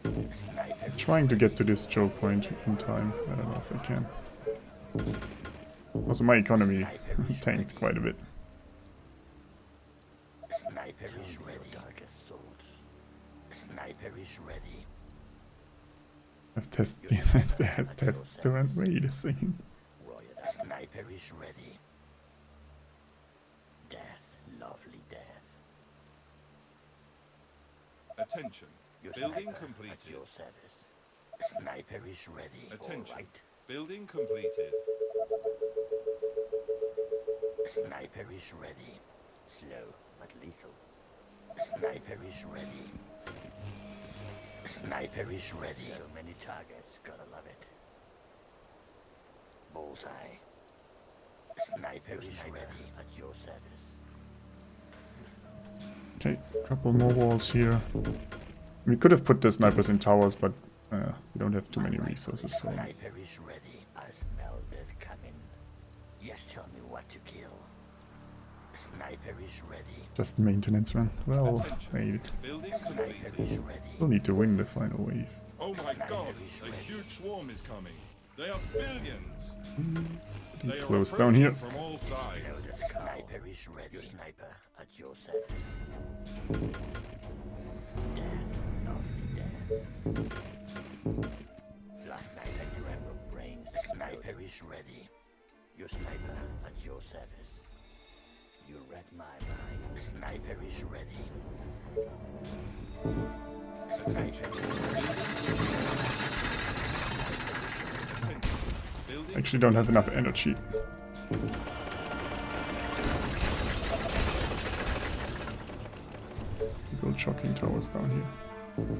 it. Sniper is Trying to get to this choke point in time. I don't know if I can. Also, my economy tanked quite a bit. Sniper is ready. Darkest thoughts. Sniper is ready. I've tested has tests to run. Wait a second. Royal Sniper is ready. Death, lovely death. Attention. Your Building sniper at completed. your service. Sniper is ready. Attention. All right. Building completed. Sniper is ready. Slow but lethal. Sniper is ready. Sniper is ready. So many targets, gotta love it. Bullseye. Sniper is ready at your service. Okay, couple more walls here. We could have put the snipers in towers, but we don't have too many resources, so Sniper is ready. I smell death coming. Yes, tell me what to kill. Sniper is ready. just the maintenance run. Well, wait, Building Sniper completed. is ready. we'll need to win the final wave. Oh my god, a huge swarm is coming. They are billions. They are Close down here. approaching from all sides. Know the sniper is ready. Your sniper at your service. Death, lovely death. Last night I dreamt of brains. Sniper is ready. Your sniper at your service. You read my mind. Sniper is ready. Sniper is ready. Building Actually don't have enough energy. Build shocking towers down here.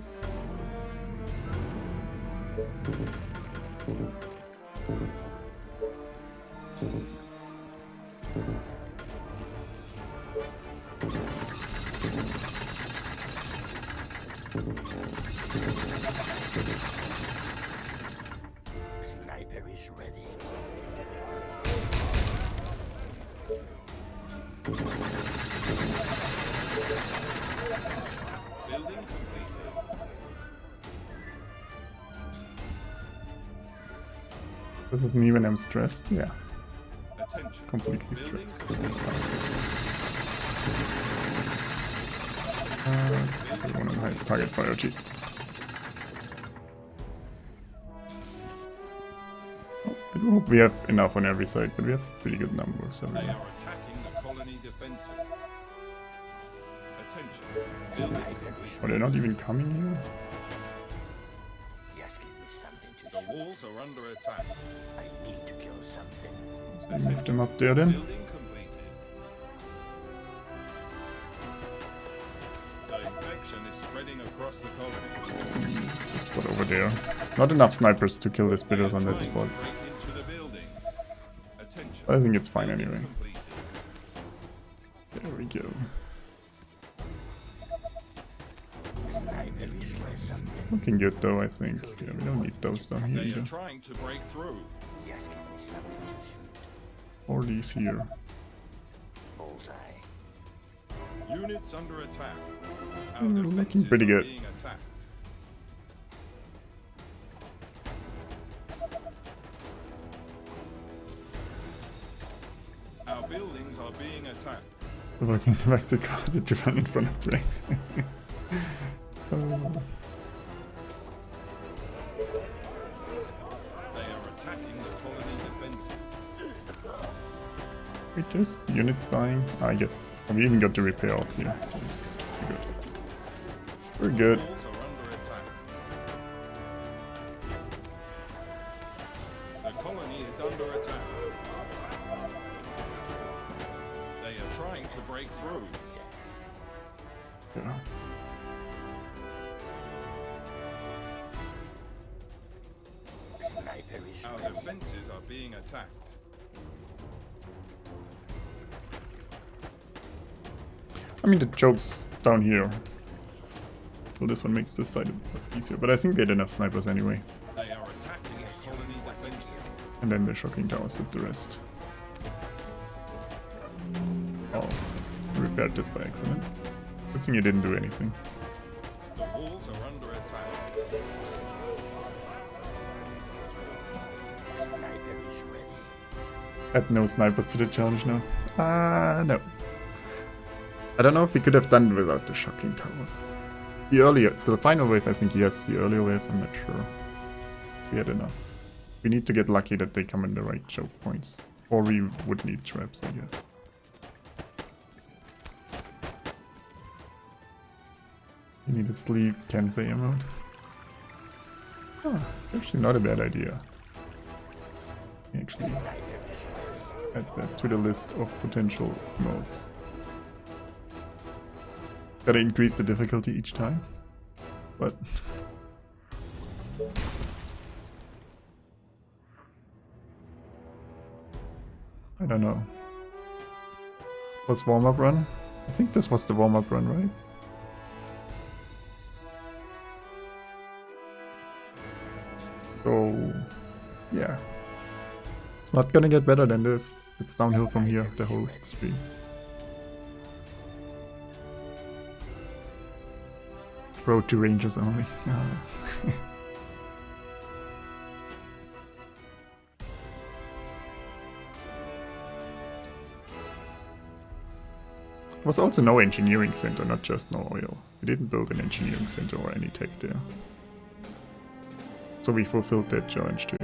Sniper is ready. Building completed. This is me when I'm stressed. Yeah, Attention. completely Building stressed. completed. Let's put one on highest target priority. Oh, I do hope we have enough on every side, but we have pretty good numbers They everywhere. are attacking the colony defenses. Attention. Building completed. Oh, they're not even coming here? Just give me something to The shoot. walls are under attack. I need to kill something. So move them up there then. Building completed. The infection is spreading across the colony. The spot over there. Not enough snipers to kill the spitters on that Trying spot. to break into the buildings. Attention. I think it's fine Building anyway. completed. There we go. Sniper is worth something. Looking good though, I think. Yeah, we don't need those down here They either. are trying to break through. Just give me something to shoot. Or these here. Bullseye. Units under attack. Our Looking defenses pretty are good. being attacked. Our buildings are being attacked. We're looking back to Caustic to run in front of the ranks. Oh. They are attacking the colony defenses. Wait, there's units dying. I guess we even got the repair off here. Jeez, we're good. We're good. Walls are under attack. The colony is under attack. They are trying to break through. Yeah. Sniper is Our ready. defenses are being attacked. I mean, the joke's down here. Well, this one makes this side a bit easier, but I think we had enough snipers anyway. They are attacking the colony defenses. And then the shocking towers did the rest. Oh, I repaired this by accident. Good thing it didn't do anything. The walls are under attack. Sniper is ready. Add no snipers to the challenge now. No. I don't know if we could have done it without the shocking towers. The final wave, I think yes. The earlier waves, I'm not sure. We had enough. We need to get lucky that they come in the right choke points. Or we would need traps, I guess. You need a sleep Kensei emote. Oh, it's actually not a bad idea. Actually, add that to the list of potential modes. Gotta increase the difficulty each time, but I don't know. Was warm-up run? I think this was the warm-up run, right? So, yeah. It's not gonna get better than this. It's downhill from here, the whole stream. Road to Rangers only. There was also no engineering center, not just no oil. We didn't build an engineering center or any tech there. So we fulfilled that challenge too.